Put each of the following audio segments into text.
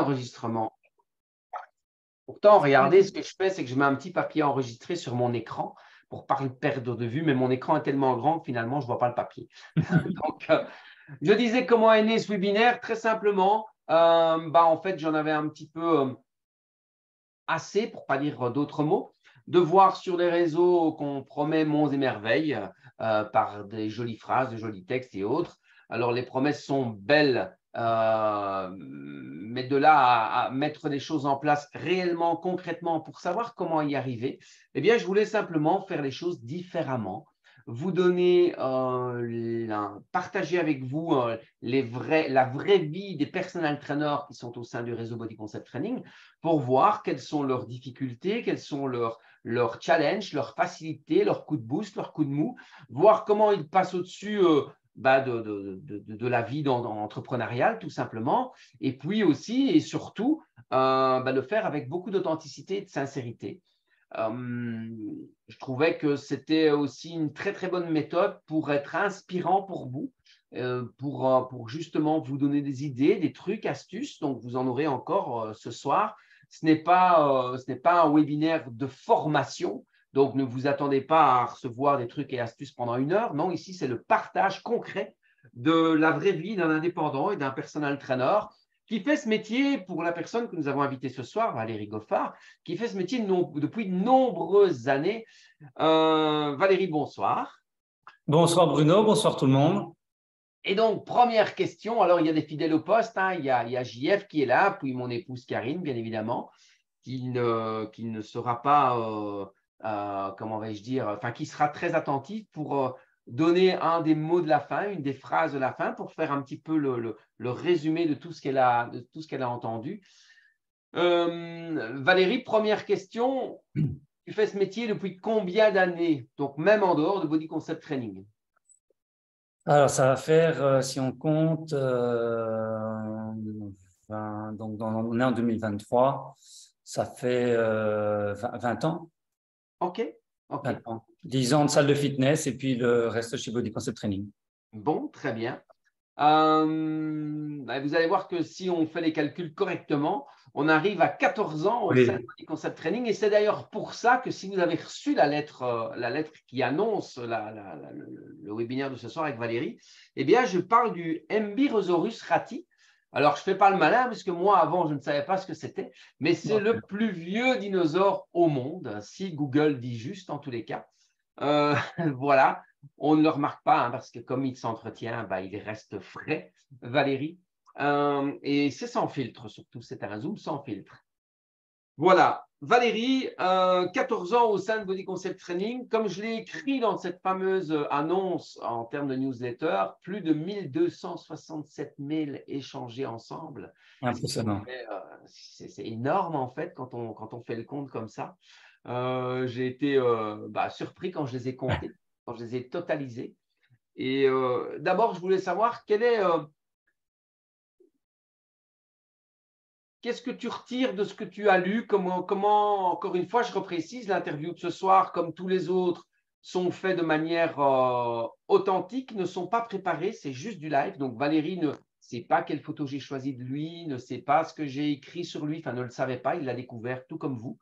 enregistrement. Pourtant, regardez, ce que je fais, c'est que je mets un petit papier enregistré sur mon écran pour ne pas le perdre de vue, mais mon écran est tellement grand que finalement, je ne vois pas le papier. Donc, je disais comment est né ce webinaire. Très simplement, en fait, j'en avais un petit peu assez, pour ne pas dire d'autres mots, de voir sur les réseaux qu'on promet monts et merveilles par des jolies phrases, de jolis textes et autres. Alors, les promesses sont belles, mais de là à mettre les choses en place réellement, concrètement, pour savoir comment y arriver, eh bien, je voulais simplement faire les choses différemment, vous donner, partager avec vous la vraie vie des personal trainers qui sont au sein du réseau Body Concept Training pour voir quelles sont leurs difficultés, quels sont leurs challenges, leurs facilités, leurs coups de boost, leurs coups de mou, voir comment ils passent au-dessus de la vie entrepreneuriale, tout simplement, et puis aussi et surtout le faire avec beaucoup d'authenticité et de sincérité. Je trouvais que c'était aussi une très, très bonne méthode pour être inspirant pour vous, pour justement vous donner des idées, des trucs, astuces. Donc, vous en aurez encore ce soir. Ce n'est pas un webinaire de formation. Donc, ne vous attendez pas à recevoir des trucs et astuces pendant 1 heure. Non, ici, c'est le partage concret de la vraie vie d'un indépendant et d'un personal trainer qui fait ce métier pour la personne que nous avons invitée ce soir, Valérie Goffard, qui fait ce métier depuis de nombreuses années. Valérie, bonsoir. Bonsoir Bruno, bonsoir tout le monde. Et donc, première question, alors il y a des fidèles au poste, il y a JF qui est là, puis mon épouse Karine, bien évidemment, qui ne sera pas, comment vais-je dire, enfin qui sera très attentive pour donner un des mots de la fin, une des phrases de la fin, pour faire un petit peu le résumé de tout ce qu'elle a entendu. Valérie, première question, tu fais ce métier depuis combien d'années? Donc, même en dehors de Body Concept Training. Alors, ça va faire, si on compte, donc on est en 2023, ça fait 20 ans. OK. 20 ans. 10 ans de salle de fitness et puis le reste chez Body Concept Training. Bon, très bien. Vous allez voir que si on fait les calculs correctement, on arrive à 14 ans au sein de Body Concept Training. Et c'est d'ailleurs pour ça que si vous avez reçu la lettre qui annonce le webinaire de ce soir avec Valérie, eh bien, je parle du Mbirhotsaurus rati. Alors, je ne fais pas le malin parce que moi, avant, je ne savais pas ce que c'était, mais c'est le plus vieux dinosaure au monde, si Google dit juste en tous les cas. Voilà. On ne le remarque pas parce que comme il s'entretient, il reste frais, Valérie. Et c'est sans filtre, surtout, c'est un zoom sans filtre. Voilà, Valérie, 14 ans au sein de Body Concept Training. Comme je l'ai écrit dans cette fameuse annonce en termes de newsletter, plus de 1267 mails échangés ensemble. Impressionnant. C'est énorme en fait quand on fait le compte comme ça. J'ai été surpris quand je les ai comptés, quand je les ai totalisés. Et d'abord, je voulais savoir qu'est-ce que tu retires de ce que tu as lu, comment encore une fois, je reprécise, l'interview de ce soir, comme tous les autres, sont faits de manière authentique, ne sont pas préparés, c'est juste du live. Donc Valérie ne sait pas quelle photo j'ai choisie de lui, ne sait pas ce que j'ai écrit sur lui, enfin ne le savait pas, il l'a découvert tout comme vous.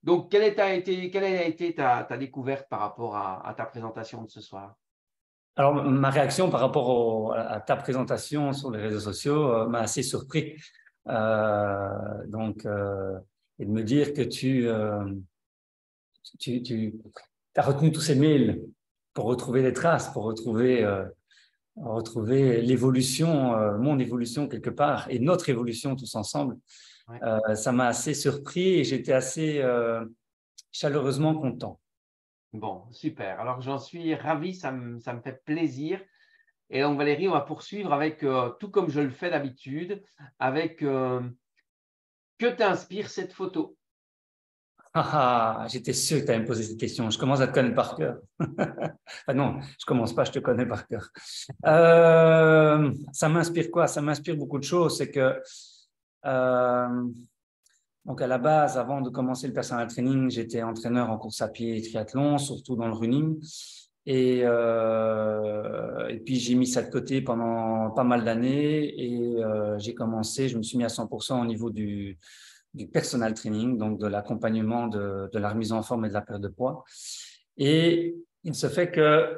Donc, quelle a été ta découverte par rapport à ta présentation de ce soir? Alors, ma réaction par rapport à ta présentation sur les réseaux sociaux m'a assez surpris. Et de me dire que tu as retenu tous ces mails pour retrouver des traces, pour retrouver l'évolution, mon évolution quelque part, et notre évolution tous ensemble. Ouais. Ça m'a assez surpris et j'étais assez chaleureusement content. Bon, super. Alors, j'en suis ravi, ça me fait plaisir. Et donc, Valérie, on va poursuivre avec, tout comme je le fais d'habitude, avec que t'inspire cette photo? J'étais sûr que tu allais me poser cette question. Je commence à te connaître par cœur. Enfin, non, je commence pas, je te connais par cœur. Ça m'inspire quoi? Ça m'inspire beaucoup de choses. C'est que, donc à la base, avant de commencer le personal training, j'étais entraîneur en course à pied et triathlon, surtout dans le running. Et puis, j'ai mis ça de côté pendant pas mal d'années et je me suis mis à 100% au niveau du personal training, donc de l'accompagnement de la remise en forme et de la perte de poids. Et il se fait que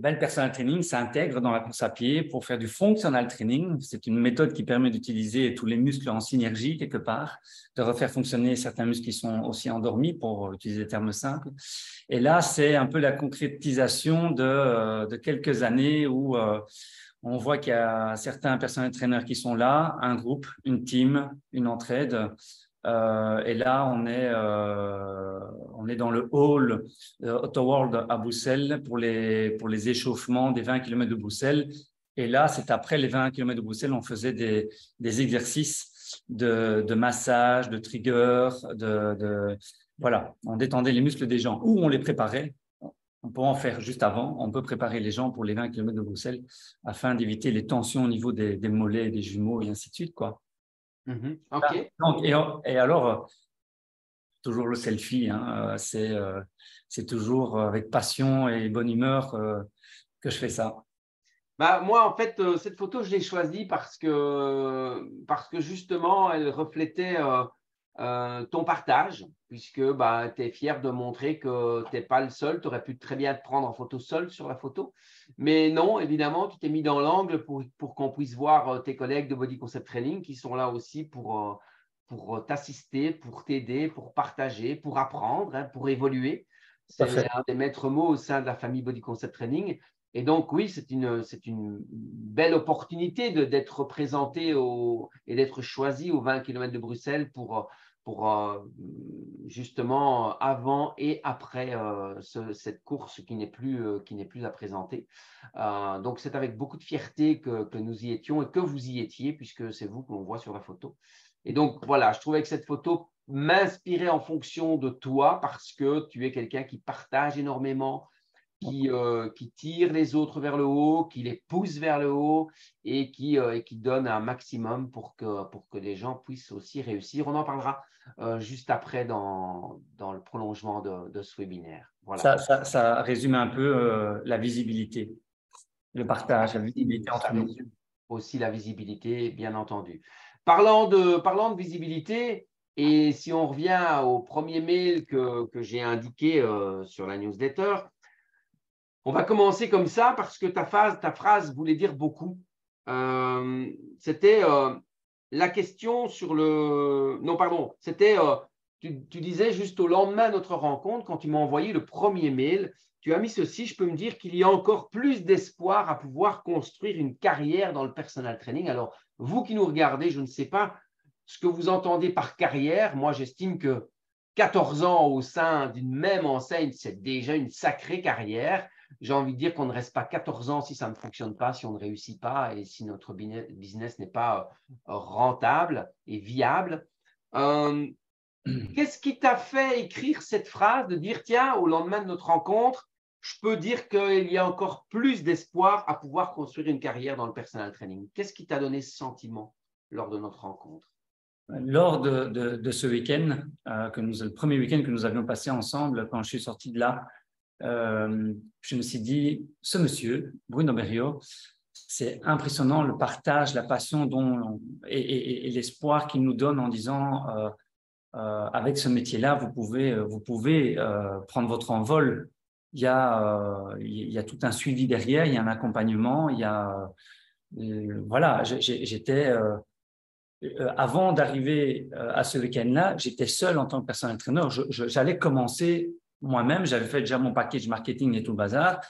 le personal training s'intègre dans la course à pied pour faire du functional training. C'est une méthode qui permet d'utiliser tous les muscles en synergie quelque part, de refaire fonctionner certains muscles qui sont aussi endormis, pour utiliser des termes simples. Et là, c'est un peu la concrétisation de quelques années où on voit qu'il y a certains personal trainers qui sont là, un groupe, une team, une entraide. Et là, on est dans le hall Auto World à Bruxelles pour les échauffements des 20 km de Bruxelles. Et là, c'est après les 20 km de Bruxelles, on faisait des exercices de massage, de trigger, voilà, on détendait les muscles des gens ou on les préparait. On peut en faire juste avant. On peut préparer les gens pour les 20 km de Bruxelles afin d'éviter les tensions au niveau des mollets et des jumeaux et ainsi de suite, quoi. OK. Donc, et alors, toujours le selfie, hein, c'est toujours avec passion et bonne humeur que je fais ça. Bah, moi, en fait, cette photo, je l'ai choisie parce que justement, elle reflétait ton partage, puisque bah, tu es fier de montrer que tu n'es pas le seul. Tu aurais pu très bien te prendre en photo seul sur la photo. Mais non, évidemment, tu t'es mis dans l'angle pour qu'on puisse voir tes collègues de Body Concept Training qui sont là aussi pour t'assister, pour t'aider, pour partager, pour apprendre, hein, pour évoluer. C'est un des maîtres mots au sein de la famille Body Concept Training. Et donc, oui, c'est une belle opportunité d'être représenté et d'être choisi aux 20 km de Bruxelles pour justement avant et après cette course qui n'est plus à présenter. Donc, c'est avec beaucoup de fierté que nous y étions et que vous y étiez, puisque c'est vous que l'on voit sur la photo. Et donc, voilà, je trouvais que cette photo m'inspirait en fonction de toi parce que tu es quelqu'un qui partage énormément, qui tire les autres vers le haut, qui les pousse vers le haut et qui donne un maximum pour que les gens puissent aussi réussir. On en parlera juste après dans le prolongement de ce webinaire. Voilà. Ça résume un peu la visibilité, le partage, la visibilité Ça entre nous. résume aussi la visibilité, bien entendu. Parlant de visibilité, et si on revient au premier mail que j'ai indiqué sur la newsletter, on va commencer comme ça parce que ta phrase voulait dire beaucoup. C'était la question sur le… Non, pardon, c'était… tu disais juste au lendemain de notre rencontre, quand tu m'as envoyé le premier mail, tu as mis ceci: je peux me dire qu'il y a encore plus d'espoir à pouvoir construire une carrière dans le personal training. Alors, vous qui nous regardez, je ne sais pas ce que vous entendez par carrière. Moi, j'estime que 14 ans au sein d'une même enseigne, c'est déjà une sacrée carrière. J'ai envie de dire qu'on ne reste pas 14 ans si ça ne fonctionne pas, si on ne réussit pas et si notre business n'est pas rentable et viable. Qu'est-ce qui t'a fait écrire cette phrase de dire, tiens, au lendemain de notre rencontre, je peux dire qu'il y a encore plus d'espoir à pouvoir construire une carrière dans le personal training? Qu'est-ce qui t'a donné ce sentiment lors de notre rencontre? Lors de ce week-end, le premier week-end que nous avions passé ensemble, quand je suis sorti de là, je me suis dit, ce monsieur, Bruno Berriot, c'est impressionnant le partage, la passion et l'espoir qu'il nous donne en disant, avec ce métier-là, vous pouvez prendre votre envol. Il y a tout un suivi derrière, il y a un accompagnement, voilà, j'étais… avant d'arriver à ce week-end-là, j'étais seul en tant que personal trainer. J'allais commencer moi-même, j'avais fait déjà mon package marketing et tout le bazar.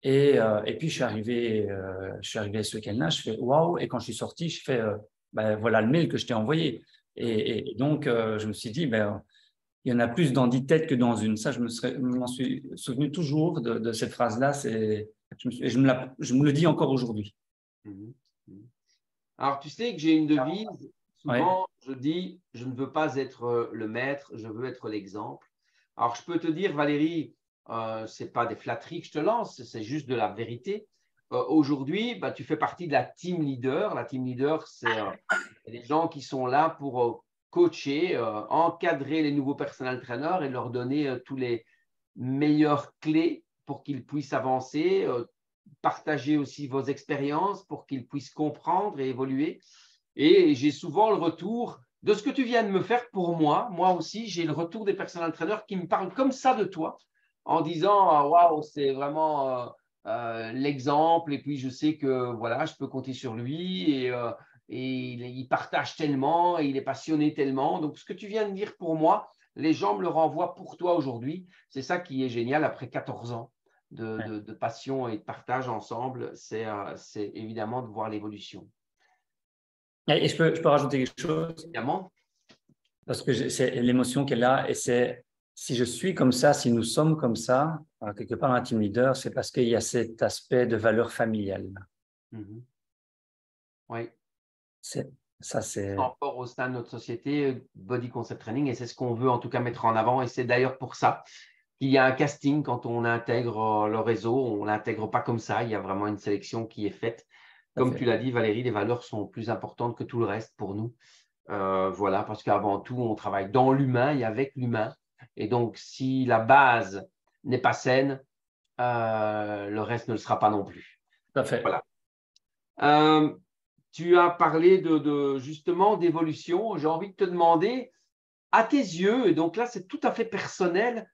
Et puis, je suis arrivé à ce week-end-là, je fais waouh. Et quand je suis sorti, je fais ben, voilà le mail que je t'ai envoyé. Et donc, je me suis dit, ben, il y en a plus dans 10 têtes que dans une. Ça, je m'en suis souvenu toujours de cette phrase-là. Je me le dis encore aujourd'hui. Alors, tu sais que j'ai une devise. Souvent, Ouais. je dis, je ne veux pas être le maître, je veux être l'exemple. Alors, je peux te dire, Valérie, ce n'est pas des flatteries que je te lance, c'est juste de la vérité. Aujourd'hui, bah, tu fais partie de la team leader. La team leader, c'est des gens qui sont là pour coacher, encadrer les nouveaux personal trainers et leur donner tous les meilleures clés pour qu'ils puissent avancer, partager aussi vos expériences pour qu'ils puissent comprendre et évoluer. Et j'ai souvent le retour de ce que tu viens de me faire pour moi. Moi aussi, j'ai le retour des personal trainers qui me parlent comme ça de toi, en disant waouh, c'est vraiment l'exemple. Et puis, je sais que voilà, je peux compter sur lui. Et il partage tellement, et il est passionné tellement. Donc, ce que tu viens de dire pour moi, les gens me le renvoient pour toi aujourd'hui. C'est ça qui est génial après 14 ans de passion et de partage ensemble. C'est évidemment de voir l'évolution. Et je peux rajouter quelque chose, Évidemment. parce que c'est l'émotion qui est là, et c'est si je suis comme ça, si nous sommes comme ça, quelque part un team leader, c'est parce qu'il y a cet aspect de valeur familiale. Oui. Ça, c'est encore au sein de notre société, Body Concept Training, et c'est ce qu'on veut en tout cas mettre en avant. Et c'est d'ailleurs pour ça qu'il y a un casting quand on intègre le réseau. On ne l'intègre pas comme ça. Il y a vraiment une sélection qui est faite. Comme tu l'as dit, Valérie, les valeurs sont plus importantes que tout le reste pour nous. Voilà, parce qu'avant tout, on travaille dans l'humain et avec l'humain. Et donc, si la base n'est pas saine, le reste ne le sera pas non plus. tout à fait. Voilà. Tu as parlé justement d'évolution. J'ai envie de te demander, à tes yeux, et donc là, c'est tout à fait personnel,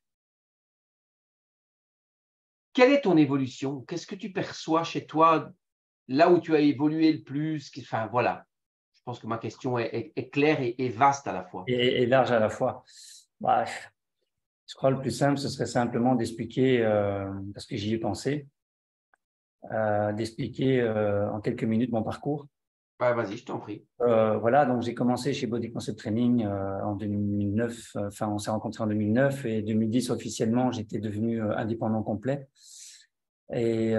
quelle est ton évolution? Qu'est-ce que tu perçois chez toi, là où tu as évolué le plus? Enfin, voilà. Je pense que ma question est claire et vaste à la fois. Et large à la fois. Bah, je crois que le plus simple, ce serait simplement d'expliquer, parce que j'y ai pensé, d'expliquer en quelques minutes mon parcours. Ouais, vas-y, je t'en prie. Voilà, donc j'ai commencé chez Body Concept Training en 2009. Enfin, on s'est rencontrés en 2009 et 2010 officiellement, j'étais devenu indépendant complet. Et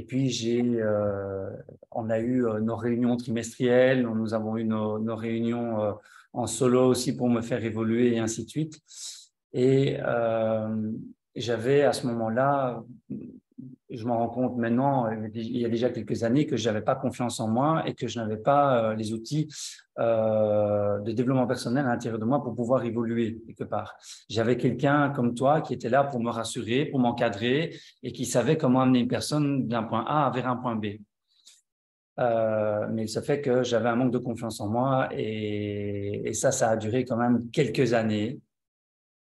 puis on a eu nos réunions trimestrielles, nous avons eu nos réunions en solo aussi pour me faire évoluer et ainsi de suite. Et j'avais à ce moment-là, je m'en rends compte maintenant, il y a déjà quelques années, que je n'avais pas confiance en moi et que je n'avais pas les outils de développement personnel à l'intérieur de moi pour pouvoir évoluer quelque part. J'avais quelqu'un comme toi qui était là pour me rassurer, pour m'encadrer et qui savait comment amener une personne d'un point A vers un point B. Mais ça fait que j'avais un manque de confiance en moi et ça a duré quand même quelques années.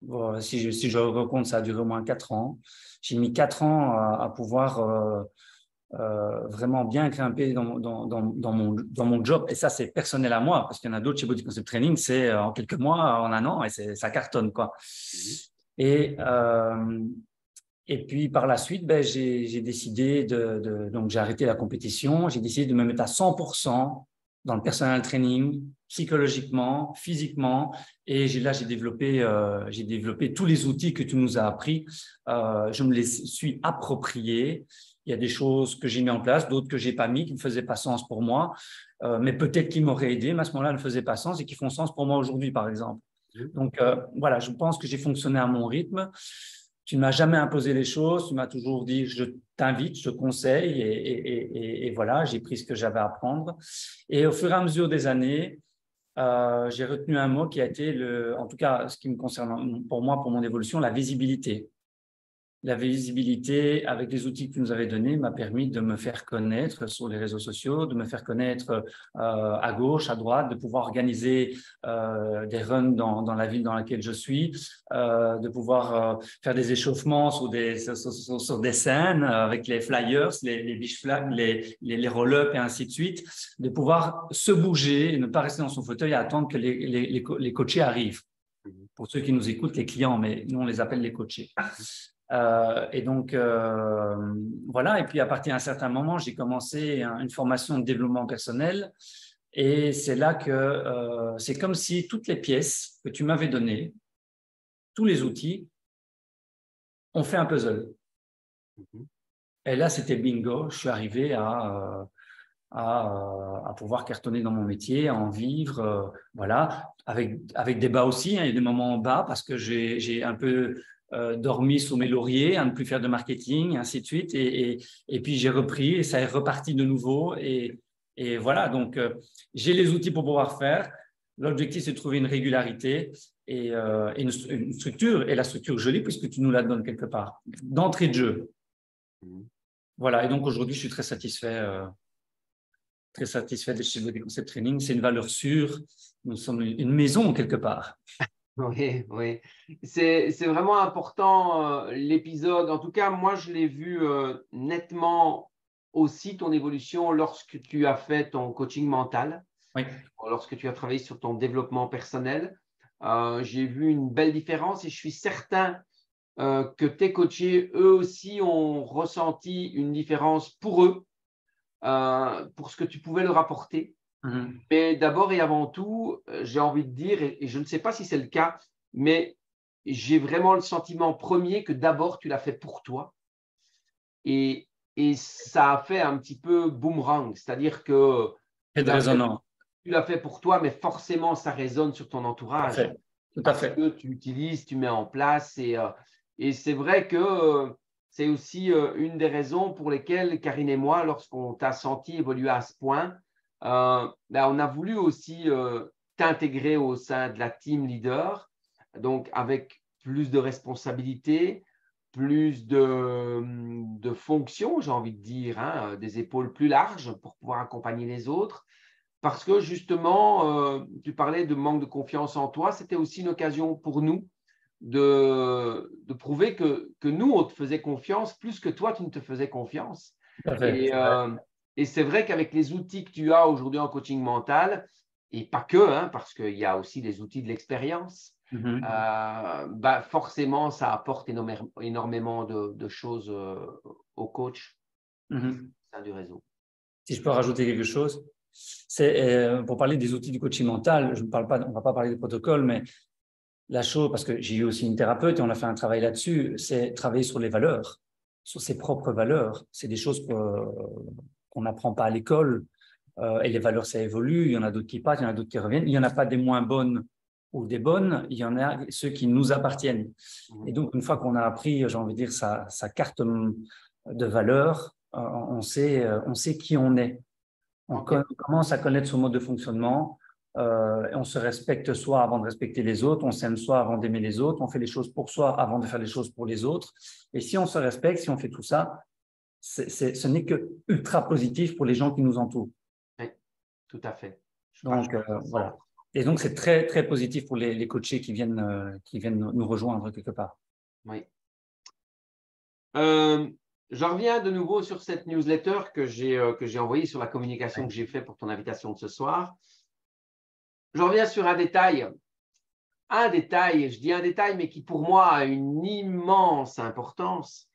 Bon, si je recompte, ça a duré au moins 4 ans. J'ai mis 4 ans à pouvoir vraiment bien grimper dans mon job. Et ça, c'est personnel à moi, parce qu'il y en a d'autres chez Body Concept Training, c'est en quelques mois, en un an, et ça cartonne, quoi. Et puis, par la suite, j'ai décidé donc j'ai arrêté la compétition, j'ai décidé de me mettre à 100% dans le personal training, psychologiquement, physiquement, et j'ai développé tous les outils que tu nous as appris. Je me les suis appropriés. Il y a des choses que j'ai mis en place, d'autres que j'ai pas mis, qui ne faisaient pas sens pour moi, mais peut-être qui m'auraient aidé, mais à ce moment-là, ne faisaient pas sens et qui font sens pour moi aujourd'hui, par exemple. Donc, voilà, je pense que j'ai fonctionné à mon rythme. Tu ne m'as jamais imposé les choses, tu m'as toujours dit je t'invite, je te conseille et voilà, j'ai pris ce que j'avais à apprendre. Et au fur et à mesure des années, j'ai retenu un mot qui a été, en tout cas ce qui me concerne pour moi, pour mon évolution, la visibilité. La visibilité avec les outils que tu nous avais donnés m'a permis de me faire connaître sur les réseaux sociaux, de me faire connaître à gauche, à droite, de pouvoir organiser des runs dans la ville dans laquelle je suis, de pouvoir faire des échauffements sur des scènes avec les flyers, les beach flags, les roll-ups et ainsi de suite, de pouvoir se bouger et ne pas rester dans son fauteuil et attendre que les coachés arrivent. Pour ceux qui nous écoutent, les clients, mais nous on les appelle les coachés. Et donc, voilà. Et puis, à partir d'un certain moment, j'ai commencé une formation de développement personnel. Et c'est là que c'est comme si toutes les pièces que tu m'avais données, tous les outils, ont fait un puzzle. Et là, c'était bingo. Je suis arrivé à pouvoir cartonner dans mon métier, à en vivre, voilà, avec des bas aussi. Hein, il y a des moments bas parce que j'ai un peu dormi sous mes lauriers, à ne plus faire de marketing, ainsi de suite. Et puis, j'ai repris et ça est reparti de nouveau. Et voilà, donc, j'ai les outils pour pouvoir faire. L'objectif, c'est de trouver une régularité et une structure, et la structure jolie, puisque tu nous la donnes quelque part, d'entrée de jeu. Voilà, et donc aujourd'hui, je suis très satisfait de chez Body Concept Training. C'est une valeur sûre. Nous sommes une maison quelque part. Oui, oui. C'est vraiment important l'épisode. En tout cas, moi, je l'ai vu nettement aussi ton évolution lorsque tu as fait ton coaching mental, Oui. lorsque tu as travaillé sur ton développement personnel. J'ai vu une belle différence et je suis certain que tes coachés, eux aussi, ont ressenti une différence pour eux, pour ce que tu pouvais leur apporter. Mais d'abord et avant tout, j'ai envie de dire, et je ne sais pas si c'est le cas, mais j'ai vraiment le sentiment premier que d'abord tu l'as fait pour toi. Et ça a fait un petit peu boomerang, c'est-à-dire que Et de résonance. tu l'as fait pour toi, mais forcément ça résonne sur ton entourage. Tout à Parce fait. que tu utilises, tu mets en place. Et c'est vrai que c'est aussi une des raisons pour lesquelles Karine et moi, lorsqu'on t'a senti évoluer à ce point, on a voulu aussi t'intégrer au sein de la team leader, donc avec plus de responsabilités, plus de fonctions, j'ai envie de dire, hein, des épaules plus larges pour pouvoir accompagner les autres. Parce que justement, tu parlais de manque de confiance en toi, c'était aussi une occasion pour nous de prouver que nous, on te faisait confiance plus que toi, tu ne te faisais confiance. Tout à fait. Et c'est vrai qu'avec les outils que tu as aujourd'hui en coaching mental, et pas que, hein, parce qu'il y a aussi les outils de l'expérience, forcément, ça apporte énormément de choses au coach au sein du réseau. Si je peux rajouter quelque chose, c'est pour parler des outils du coaching mental, on ne va pas parler des protocoles, mais la chose, parce que j'ai eu aussi une thérapeute et on a fait un travail là-dessus, c'est travailler sur les valeurs, sur ses propres valeurs. C'est des choses qu'on n'apprend pas à l'école. Et les valeurs, ça évolue. Il y en a d'autres qui partent, il y en a d'autres qui reviennent. Il n'y en a pas des moins bonnes ou des bonnes, il y en a ceux qui nous appartiennent. Et donc, une fois qu'on a appris, j'ai envie de dire, sa carte de valeurs, on sait qui on est. On commence à connaître son mode de fonctionnement. On se respecte soi avant de respecter les autres, on s'aime soi avant d'aimer les autres, on fait les choses pour soi avant de faire les choses pour les autres. Et si on se respecte, si on fait tout ça, ce n'est que ultra positif pour les gens qui nous entourent. Oui, tout à fait. Donc, voilà. Et donc, c'est très, très positif pour les coachés qui viennent nous rejoindre quelque part. Oui. Je reviens de nouveau sur cette newsletter que j'ai envoyée sur la communication que j'ai faite pour ton invitation de ce soir. Je reviens sur un détail, je dis un détail, mais qui pour moi a une immense importance.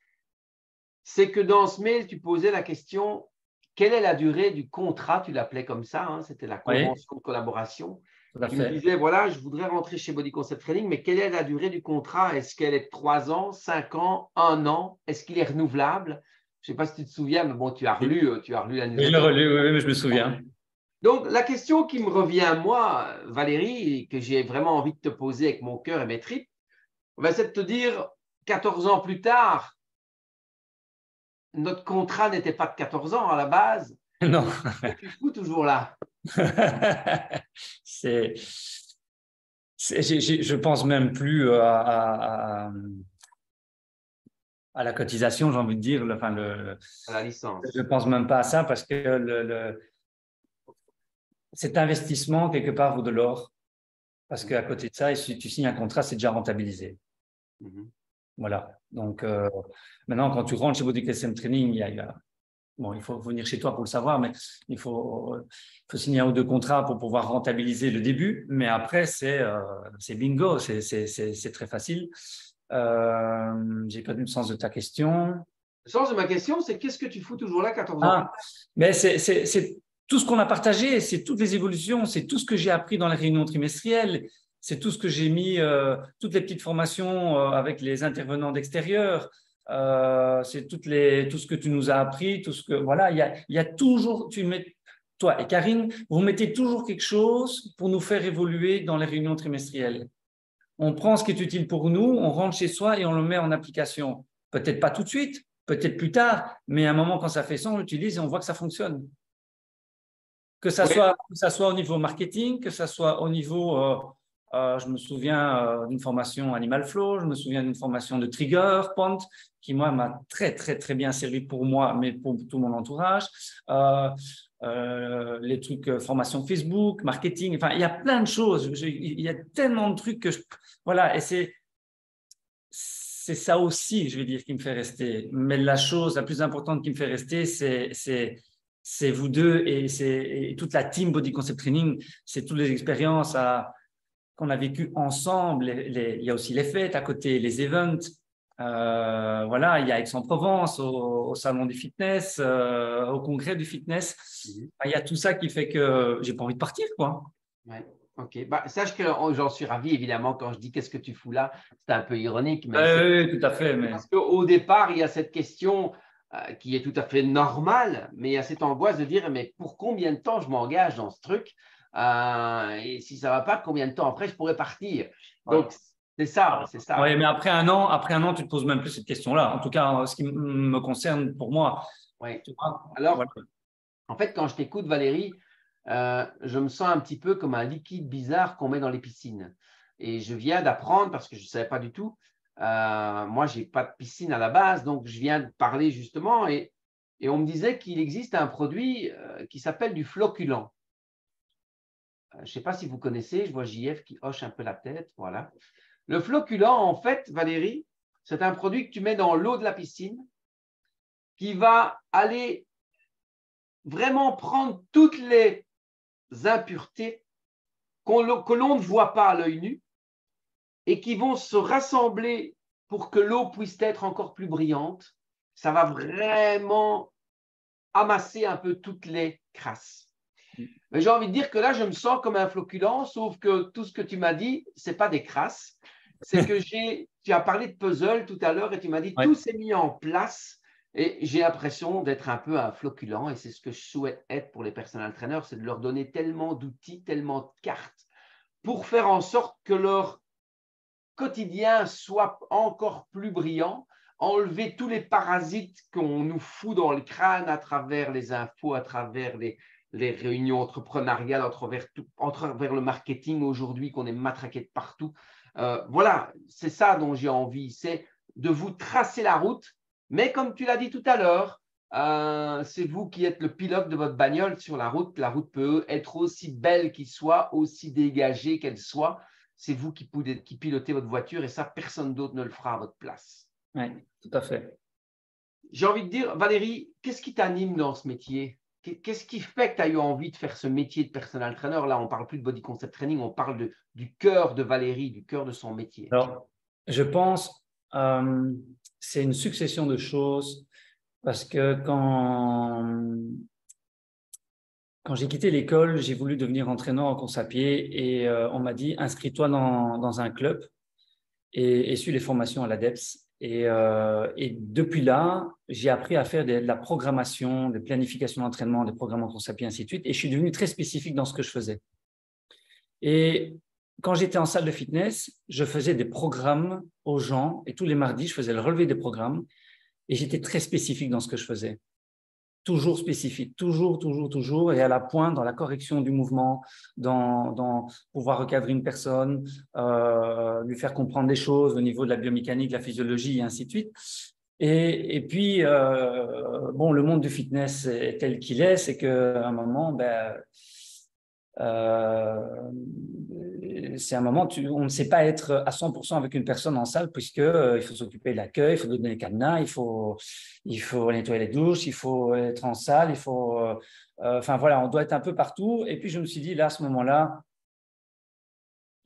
C'est que dans ce mail, tu posais la question, quelle est la durée du contrat? Tu l'appelais comme ça, hein, c'était la convention de collaboration. Tu me disais, voilà, je voudrais rentrer chez Body Concept Training, mais quelle est la durée du contrat? Est-ce qu'elle est de 3 ans, 5 ans, 1 an? Est-ce qu'il est renouvelable? Je ne sais pas si tu te souviens, mais bon, tu as relu la newsletter. Oui, je l'ai relu, oui, mais je me souviens. Donc, la question qui me revient, moi, Valérie, et que j'ai vraiment envie de te poser avec mon cœur et mes tripes, c'est de te dire, 14 ans plus tard, notre contrat n'était pas de 14 ans à la base. Non. Tu fous toujours là. Je pense même plus à la cotisation, j'ai envie de dire. À la licence. Je ne pense même pas à ça parce que cet investissement, quelque part, vaut de l'or. Parce qu'à côté de ça, si tu signes un contrat, c'est déjà rentabilisé. Voilà. Donc, maintenant, quand tu rentres chez Body Concept Training, bon, il faut venir chez toi pour le savoir, mais il faut signer 1 ou 2 contrats pour pouvoir rentabiliser le début. Mais après, c'est bingo, c'est très facile. J'ai perdu le sens de ta question. Le sens de ma question, c'est qu'est-ce que tu fous toujours là 14 ans? Mais c'est tout ce qu'on a partagé, c'est toutes les évolutions, c'est tout ce que j'ai appris dans les réunions trimestrielles, c'est tout ce que j'ai mis, toutes les petites formations avec les intervenants d'extérieur. C'est tout ce que tu nous as appris, tout ce que voilà, il y a toujours, toi et Karine, vous mettez toujours quelque chose pour nous faire évoluer dans les réunions trimestrielles. On prend ce qui est utile pour nous, on rentre chez soi et on le met en application. Peut-être pas tout de suite, peut-être plus tard, mais à un moment quand ça fait sens, on l'utilise et on voit que ça fonctionne. Que ça Oui, soit au niveau marketing, que ça soit au niveau, je me souviens d'une formation Animal Flow, je me souviens d'une formation de Trigger Point, qui moi m'a très, très, très bien servi pour moi, mais pour tout mon entourage. Les trucs, formation Facebook, marketing, enfin, il y a plein de choses. Il y a tellement de trucs que voilà, et c'est ça aussi, je vais dire, qui me fait rester. Mais la chose la plus importante qui me fait rester, c'est vous deux et toute la team Body Concept Training. C'est toutes les expériences qu'on a vécues ensemble. Il y a aussi les fêtes à côté, les events. Voilà, il y a Aix-en-Provence, au salon du fitness, au congrès du fitness. mhm. Il y a tout ça qui fait que j'ai pas envie de partir, quoi. Ouais. Ok. Bah, sache que j'en suis ravi, évidemment, quand je dis qu'est-ce que tu fous là, c'est un peu ironique, mais c'est Oui, tout à fait. Mais parce qu'au départ, il y a cette question qui est tout à fait normale, mais il y a cette angoisse de dire, mais pour combien de temps je m'engage dans ce truc? Et si ça ne va pas, combien de temps après je pourrais partir? ouais. Donc, c'est ça, c'est ça. Oui, mais après un an, tu te poses même plus cette question-là. En tout cas, ce qui me concerne pour moi, Ouais. tu vois. Alors, Voilà. en fait, quand je t'écoute, Valérie, je me sens un petit peu comme un liquide bizarre qu'on met dans les piscines. Et je viens d'apprendre, parce que je ne savais pas du tout, moi, je n'ai pas de piscine à la base, donc je viens de parler justement, et on me disait qu'il existe un produit qui s'appelle du floculant. Je ne sais pas si vous connaissez, je vois JF qui hoche un peu la tête, voilà. Le floculant, en fait, Valérie, c'est un produit que tu mets dans l'eau de la piscine qui va aller vraiment prendre toutes les impuretés que l'on ne voit pas à l'œil nu et qui vont se rassembler pour que l'eau puisse être encore plus brillante. Ça va vraiment amasser un peu toutes les crasses. Mais j'ai envie de dire que là, je me sens comme un floculant, sauf que tout ce que tu m'as dit, ce n'est pas des crasses. C'est que tu as parlé de puzzle tout à l'heure et tu m'as dit Ouais. tout s'est mis en place et j'ai l'impression d'être un peu un floculant et c'est ce que je souhaite être pour les personal trainers, c'est de leur donner tellement d'outils, tellement de cartes pour faire en sorte que leur quotidien soit encore plus brillant, enlever tous les parasites qu'on nous fout dans le crâne à travers les infos, à travers les réunions entrepreneuriales, à travers le marketing aujourd'hui qu'on est matraqué de partout. Voilà, c'est ça dont j'ai envie, c'est de vous tracer la route. Mais comme tu l'as dit tout à l'heure, c'est vous qui êtes le pilote de votre bagnole sur la route. La route peut être aussi belle qu'elle soit, aussi dégagée qu'elle soit. C'est vous qui pilotez votre voiture et ça, personne d'autre ne le fera à votre place. Ouais, tout à fait. J'ai envie de dire, Valérie, qu'est-ce qui t'anime dans ce métier? Qu'est-ce qui fait que tu as eu envie de faire ce métier de personal trainer? Là, on ne parle plus de body concept training, on parle du cœur de Valérie, du cœur de son métier. Alors, je pense c'est une succession de choses parce que quand j'ai quitté l'école, j'ai voulu devenir entraîneur en course à pied et on m'a dit inscris-toi dans un club et suis les formations à l'ADEPS. Et depuis là, j'ai appris à faire de la programmation, des planifications d'entraînement, des programmes en course à pied, ainsi de suite. Et je suis devenu très spécifique dans ce que je faisais. Et quand j'étais en salle de fitness, je faisais des programmes aux gens et tous les mardis, je faisais le relevé des programmes et j'étais très spécifique dans ce que je faisais. Toujours spécifique, toujours, et à la pointe dans la correction du mouvement, dans pouvoir recadrer une personne, lui faire comprendre des choses au niveau de la biomécanique, la physiologie, et ainsi de suite. Et puis, bon, le monde du fitness est tel qu'il est, c'est qu'à un moment, c'est un moment, on ne sait pas être à 100% avec une personne en salle puisque il faut s'occuper de l'accueil, il faut donner les cadenas, il faut nettoyer les douches, il faut être en salle, enfin voilà, on doit être un peu partout. Et puis je me suis dit là, à ce moment-là,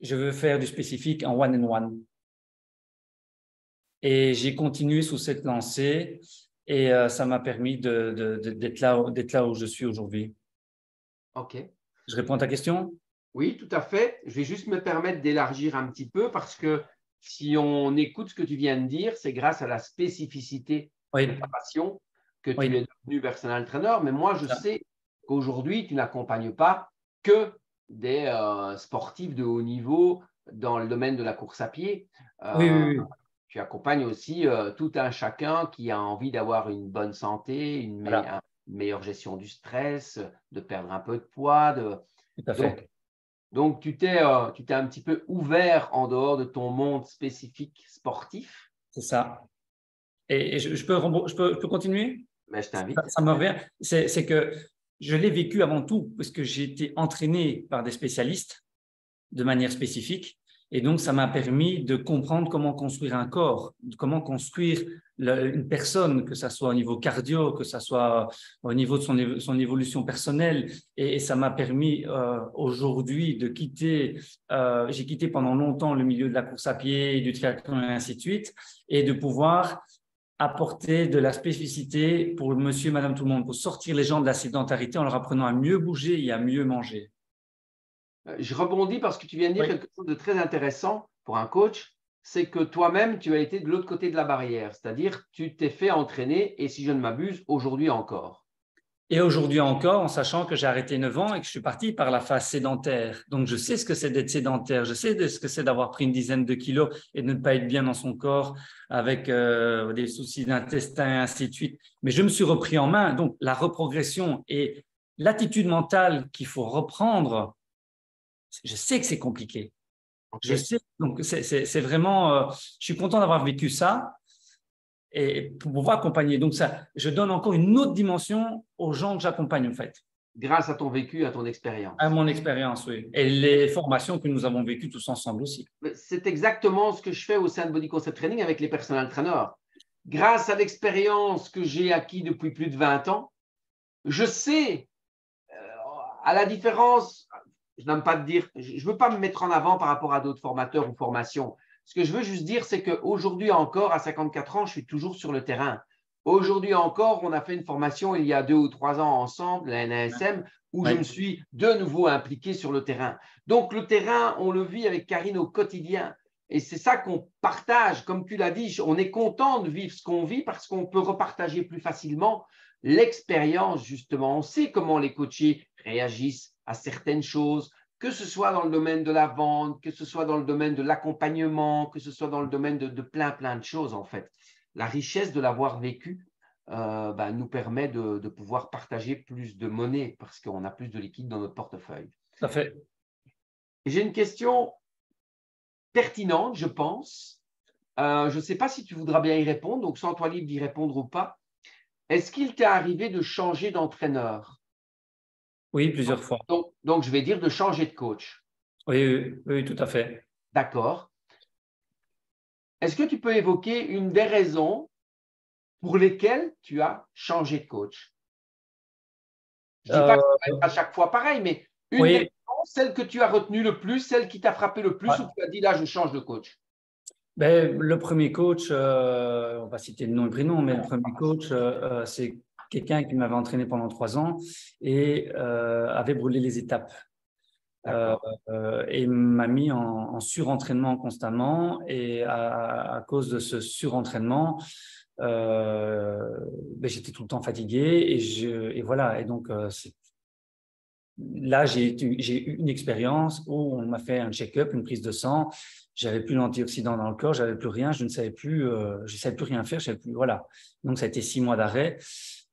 je veux faire du spécifique en one-on-one. Et j'ai continué sous cette lancée et ça m'a permis d'être là où je suis aujourd'hui. OK. Je réponds à ta question? Oui, tout à fait. Je vais juste me permettre d'élargir un petit peu parce que si on écoute ce que tu viens de dire, c'est grâce à la spécificité de Oui, ta passion que tu oui, es devenu personal trainer. Mais moi, je sais qu'aujourd'hui, tu n'accompagnes pas que des sportifs de haut niveau dans le domaine de la course à pied. oui, Euh, oui, oui. Tu accompagnes aussi tout un chacun qui a envie d'avoir une bonne santé, Voilà. meilleure gestion du stress, de perdre un peu de poids. Tout à fait. Donc tu t'es un petit peu ouvert en dehors de ton monde spécifique sportif. C'est ça. Et je peux continuer? Mais je t'invite. Ça me revient. C'est que je l'ai vécu avant tout parce que j'ai été entraîné par des spécialistes de manière spécifique. Et donc, ça m'a permis de comprendre comment construire un corps, comment construire une personne, que ce soit au niveau cardio, que ce soit au niveau de son évolution personnelle. Et ça m'a permis aujourd'hui de quitter, j'ai quitté pendant longtemps le milieu de la course à pied, du triathlon et ainsi de suite, et de pouvoir apporter de la spécificité pour monsieur, madame, tout le monde, pour sortir les gens de la sédentarité en leur apprenant à mieux bouger et à mieux manger. Je rebondis parce que tu viens de dire Oui. quelque chose de très intéressant pour un coach, c'est que toi-même, tu as été de l'autre côté de la barrière, c'est-à-dire tu t'es fait entraîner et si je ne m'abuse, aujourd'hui encore. Et aujourd'hui encore, en sachant que j'ai arrêté 9 ans et que je suis parti par la phase sédentaire. Donc, je sais ce que c'est d'être sédentaire, je sais ce que c'est d'avoir pris une dizaine de kilos et de ne pas être bien dans son corps avec des soucis d'intestin et ainsi de suite. Mais je me suis repris en main. Donc, la reprogression et l'attitude mentale qu'il faut reprendre, je sais que c'est compliqué. Okay. Je sais. Donc, c'est vraiment, je suis content d'avoir vécu ça. Et pour pouvoir accompagner. Donc, ça, je donne encore une autre dimension aux gens que j'accompagne, en fait. Grâce à ton vécu, à ton expérience. À mon expérience, oui. Et les formations que nous avons vécues tous ensemble aussi. C'est exactement ce que je fais au sein de Body Concept Training avec les personal trainers. Grâce à l'expérience que j'ai acquis depuis plus de 20 ans, je sais, à la différence, je n'aime pas te dire, je ne veux pas me mettre en avant par rapport à d'autres formateurs ou formations. Ce que je veux juste dire, c'est qu'aujourd'hui encore, à 54 ans, je suis toujours sur le terrain. Aujourd'hui encore, on a fait une formation il y a 2 ou 3 ans ensemble, la NASM, où je me suis de nouveau impliqué sur le terrain. Donc, le terrain, on le vit avec Karine au quotidien. Et c'est ça qu'on partage. Comme tu l'as dit, on est content de vivre ce qu'on vit parce qu'on peut repartager plus facilement l'expérience, justement. On sait comment les coachés réagissent à certaines choses, que ce soit dans le domaine de la vente, que ce soit dans le domaine de l'accompagnement, que ce soit dans le domaine de plein de choses, en fait. La richesse de l'avoir vécu nous permet de pouvoir partager plus de monnaie parce qu'on a plus de liquide dans notre portefeuille. Tout à fait. J'ai une question pertinente, je pense. Je ne sais pas si tu voudras bien y répondre, donc sens toi libre d'y répondre ou pas. Est-ce qu'il t'est arrivé de changer d'entraîneur? Oui, plusieurs fois. Donc, je vais dire de changer de coach. Oui, tout à fait. D'accord. Est-ce que tu peux évoquer une des raisons pour lesquelles tu as changé de coach? Je ne dis pas que ça va être à chaque fois pareil, mais une des raisons, celle que tu as retenue le plus, celle qui t'a frappé le plus, où tu as dit là, je change de coach. Le premier coach, on va citer le nom et le prénom, mais le premier coach, c'est quelqu'un qui m'avait entraîné pendant 3 ans et avait brûlé les étapes. Et m'a mis en surentraînement constamment. Et à cause de ce surentraînement, j'étais tout le temps fatigué. Et voilà. Et donc, là, j'ai eu une expérience où on m'a fait un check-up, une prise de sang. J'avais plus d'antioxydants dans le corps, j'avais plus rien, je savais plus rien faire, je savais plus. Voilà. Donc, ça a été 6 mois d'arrêt.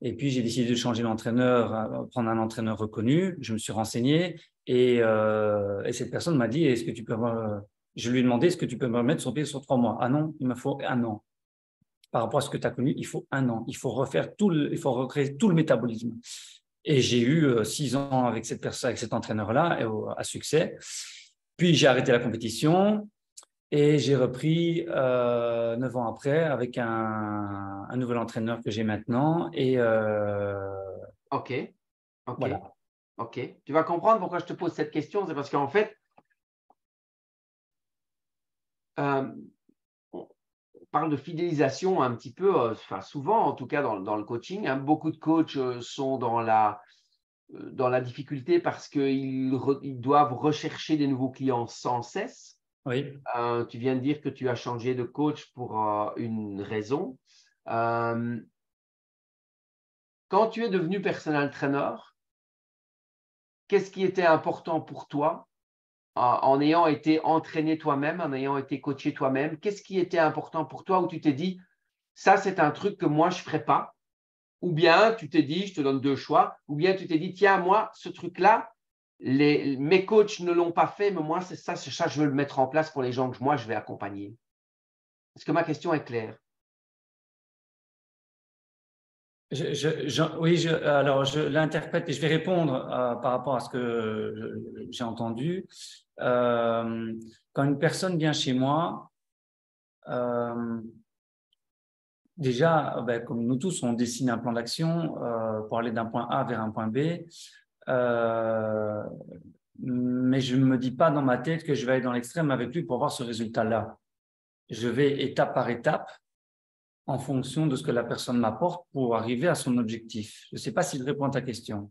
Et puis, j'ai décidé de changer d'entraîneur, prendre un entraîneur reconnu. Je me suis renseigné et cette personne m'a dit, est-ce que tu peux je lui ai demandé, est-ce que tu peux me remettre sur pied sur 3 mois? Ah non, il me faut 1 an. Par rapport à ce que tu as connu, il faut 1 an. Il faut recréer tout le métabolisme. Et j'ai eu 6 ans avec cette personne, avec cet entraîneur-là, à succès. Puis, j'ai arrêté la compétition. Et j'ai repris 9 ans après avec un nouvel entraîneur que j'ai maintenant. Et OK. voilà. OK. Tu vas comprendre pourquoi je te pose cette question. C'est parce qu'en fait, on parle de fidélisation un petit peu, souvent en tout cas dans le coaching. Hein, beaucoup de coachs sont dans la difficulté parce qu'ils doivent rechercher des nouveaux clients sans cesse. Oui. Tu viens de dire que tu as changé de coach pour une raison. Quand tu es devenu personal trainer, qu'est-ce qui était important pour toi en ayant été entraîné toi-même, en ayant été coaché toi-même? Qu'est-ce qui était important pour toi où tu t'es dit, ça c'est un truc que moi je ne ferais pas ou bien tu t'es dit, je te donne deux choix, ou bien tu t'es dit, tiens, moi, ce truc-là, mes coachs ne l'ont pas fait, mais moi, c'est ça, je veux le mettre en place pour les gens que moi, je vais accompagner. Est-ce que ma question est claire? Oui, alors je l'interprète et je vais répondre par rapport à ce que j'ai entendu. Quand une personne vient chez moi, déjà, comme nous tous, on dessine un plan d'action pour aller d'un point A vers un point B. Mais je ne me dis pas dans ma tête que je vais aller dans l'extrême avec lui pour avoir ce résultat-là. Je vais étape par étape en fonction de ce que la personne m'apporte pour arriver à son objectif. Je ne sais pas s'il répond à ta question.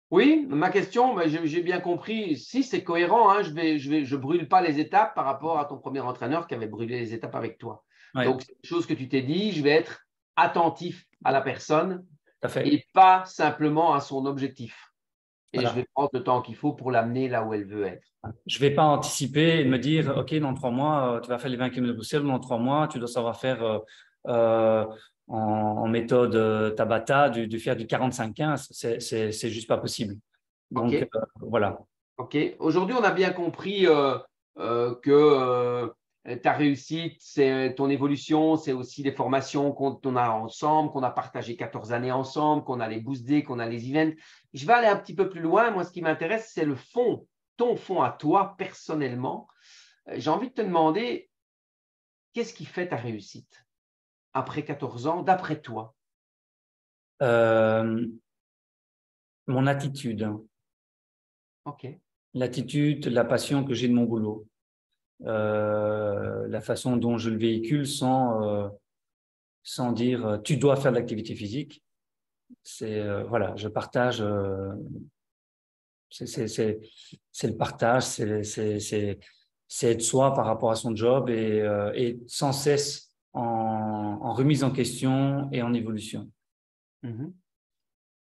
Oui, ma question, j'ai bien compris. Si c'est cohérent, hein, je brûle pas les étapes par rapport à ton premier entraîneur qui avait brûlé les étapes avec toi. Oui, Donc, c'est une chose que tu t'es dit, je vais être attentif à la personne tout à fait. et pas simplement à son objectif. Et je Voilà. vais prendre le temps qu'il faut pour l'amener là où elle veut être. Je ne vais pas anticiper et me dire, OK, dans 3 mois, tu vas faire les 20 km de poussière, dans 3 mois, tu dois savoir faire euh, en méthode Tabata, faire du 45-15. C'est juste pas possible. Donc, OK? voilà. OK. Aujourd'hui, on a bien compris que ta réussite, c'est ton évolution, c'est aussi les formations qu'on a ensemble, qu'on a partagé 14 années ensemble, qu'on a les Boost Day, qu'on a les events. Je vais aller un petit peu plus loin. Moi, ce qui m'intéresse, c'est le fond, ton fond à toi, personnellement. J'ai envie de te demander, qu'est-ce qui fait ta réussite après 14 ans, d'après toi? Euh, Mon attitude, OK. l'attitude, la passion que j'ai de mon boulot, la façon dont je le véhicule sans dire tu dois faire de l'activité physique. Voilà, je partage. C'est le partage, c'est être soi par rapport à son job et sans cesse en remise en question et en évolution. Mhm.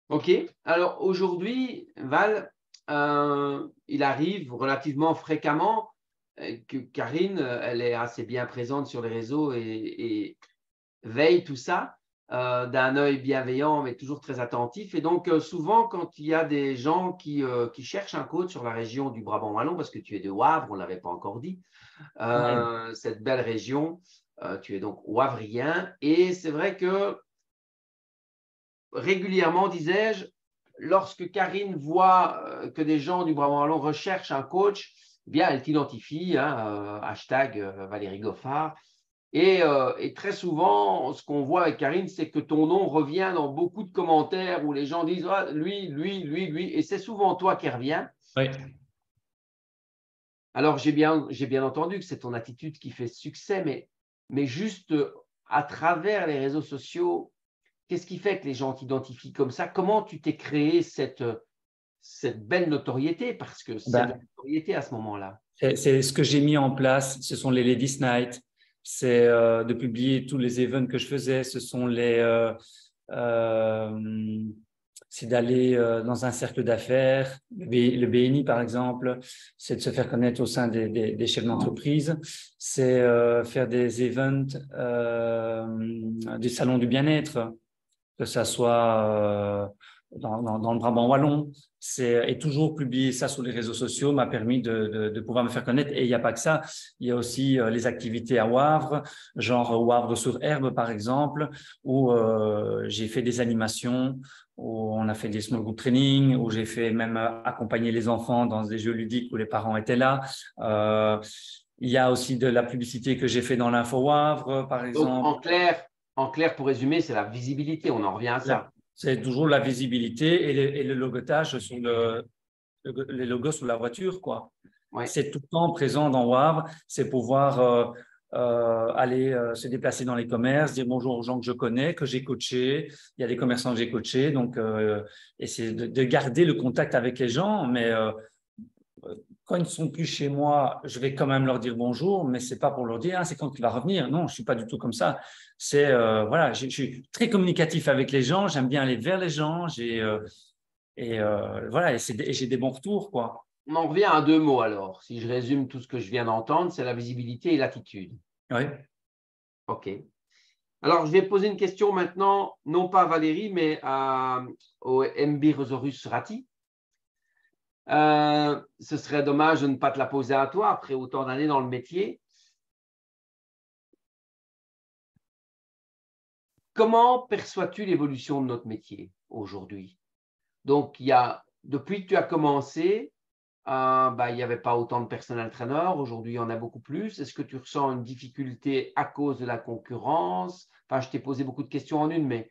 OK. Alors aujourd'hui, Val, il arrive relativement fréquemment que Karine, elle est assez bien présente sur les réseaux et veille tout ça d'un œil bienveillant, mais toujours très attentif. Et donc, souvent, quand il y a des gens qui cherchent un coach sur la région du Brabant Wallon, parce que tu es de Wavre, on ne l'avait pas encore dit, Ouais. cette belle région, tu es donc wavrien. Et c'est vrai que régulièrement, disais-je, lorsque Karine voit que des gens du Brabant Wallon recherchent un coach, eh bien, elle t'identifie, hein, hashtag Valérie Goffard. Et très souvent, ce qu'on voit avec Karine, c'est que ton nom revient dans beaucoup de commentaires où les gens disent ah, lui, lui, lui, lui. Et c'est souvent toi qui reviens. Ouais. Alors, j'ai bien entendu que c'est ton attitude qui fait succès, mais juste à travers les réseaux sociaux, qu'est-ce qui fait que les gens t'identifient comme ça? Comment tu t'es créé cette belle notoriété? Parce que c'est de la Ben, notoriété à ce moment-là. c'est ce que j'ai mis en place. Ce sont les Ladies Night. C'est de publier tous les events que je faisais. Ce sont c'est d'aller dans un cercle d'affaires, le BNI par exemple, c'est de se faire connaître au sein des chefs d'entreprise, c'est faire des events du salon du bien-être, que ça soit dans le Brabant wallon. Et toujours publier ça sur les réseaux sociaux m'a permis de pouvoir me faire connaître. Et il n'y a pas que ça, il y a aussi les activités à Wavre, genre Wavre sur herbe par exemple, où j'ai fait des animations, où on a fait des small group training, où j'ai fait même accompagner les enfants dans des jeux ludiques où les parents étaient là. Il y a aussi de la publicité que j'ai fait dans l'Info Wavre, par Donc, exemple. en clair, pour résumer, c'est la visibilité. On en revient à ça. C'est toujours la visibilité et le logotage sur les logos sur la voiture, quoi. Ouais. C'est tout le temps présent dans Wavre, c'est pouvoir aller se déplacer dans les commerces, dire bonjour aux gens que je connais, que j'ai coachés. Il y a des commerçants que j'ai coachés, donc essayer de garder le contact avec les gens, mais quand ils ne sont plus chez moi, je vais quand même leur dire bonjour, mais c'est pas pour leur dire ah, c'est quand tu vas revenir. Non, je suis pas du tout comme ça. C'est voilà, je suis très communicatif avec les gens, j'aime bien aller vers les gens, voilà, et j'ai des bons retours quoi. On en revient à deux mots alors. Si je résume tout ce que je viens d'entendre, c'est la visibilité et l'attitude. Oui. OK. Alors, je vais poser une question maintenant, non pas à Valérie, mais au MB Rosaurus Ratti. Ce serait dommage de ne pas te la poser à toi après autant d'années dans le métier. Comment perçois-tu l'évolution de notre métier aujourd'hui? Donc, depuis que tu as commencé, il n'y avait pas autant de personnel trainer. Aujourd'hui, il y en a beaucoup plus. Est-ce que tu ressens une difficulté à cause de la concurrence? Enfin, je t'ai posé beaucoup de questions en une, mais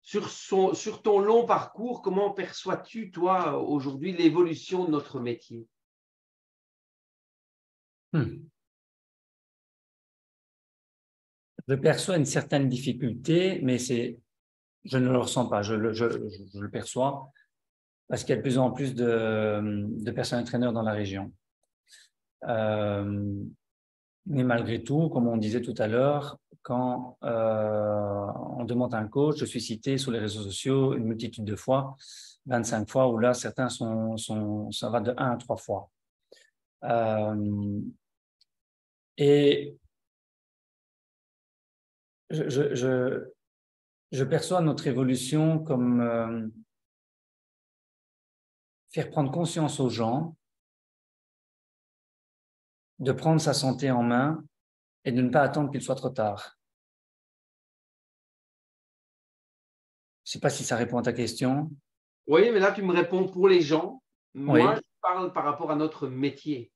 sur ton long parcours, comment perçois-tu, toi, aujourd'hui, l'évolution de notre métier? Je perçois une certaine difficulté, mais je ne le ressens pas, je le perçois parce qu'il y a de plus en plus de personnel trainers dans la région. Mais malgré tout, comme on disait tout à l'heure, quand on demande un coach, je suis cité sur les réseaux sociaux une multitude de fois, 25 fois, ou là, certains ça va de 1 à 3 fois. Et je perçois notre évolution comme faire prendre conscience aux gens de prendre sa santé en main et de ne pas attendre qu'il soit trop tard. Je ne sais pas si ça répond à ta question. Oui, mais là, tu me réponds pour les gens. Moi, Oui, je parle par rapport à notre métier,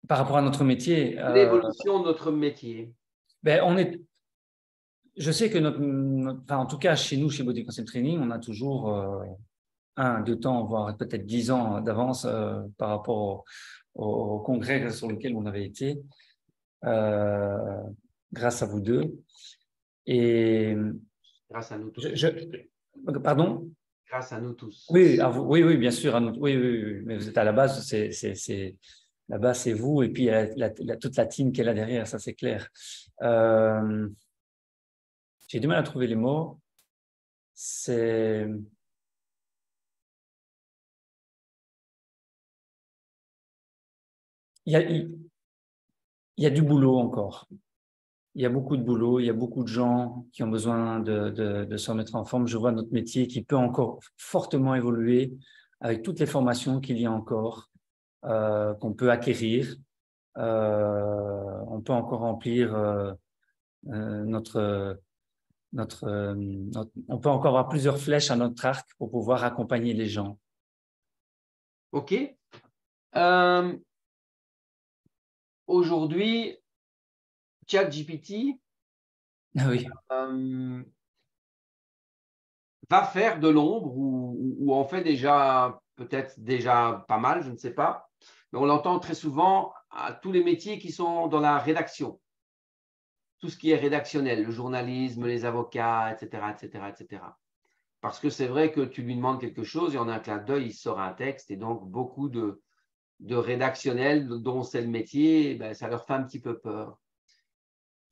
par rapport à notre métier, l'évolution de notre métier. ben je sais que en tout cas, chez nous, chez Body Concept Training, on a toujours 1, 2 ans, voire peut-être 10 ans d'avance par rapport au congrès sur lequel on avait été, grâce à vous deux. Et Grâce à nous tous. pardon? Grâce à nous tous. Oui, oui, bien sûr. Oui, mais vous êtes à la base, la base, c'est vous, et puis il y a toute la team qui est là derrière, ça c'est clair. J'ai du mal à trouver les mots. Il y a du boulot encore. Il y a beaucoup de boulot, il y a beaucoup de gens qui ont besoin de se remettre en forme. Je vois notre métier qui peut encore fortement évoluer avec toutes les formations qu'il y a encore, qu'on peut acquérir. On peut encore remplir on peut encore avoir plusieurs flèches à notre arc pour pouvoir accompagner les gens. OK. Aujourd'hui, ChatGPT Oui. va faire de l'ombre ou en fait déjà, peut-être déjà pas mal, je ne sais pas. Mais on l'entend très souvent à tous les métiers qui sont dans la rédaction. Tout ce qui est rédactionnel, le journalisme, les avocats, etc., etc., etc. Parce que c'est vrai que tu lui demandes quelque chose et en un clin d'œil, il sort un texte et donc beaucoup de rédactionnel dont c'est le métier, ben, ça leur fait un petit peu peur.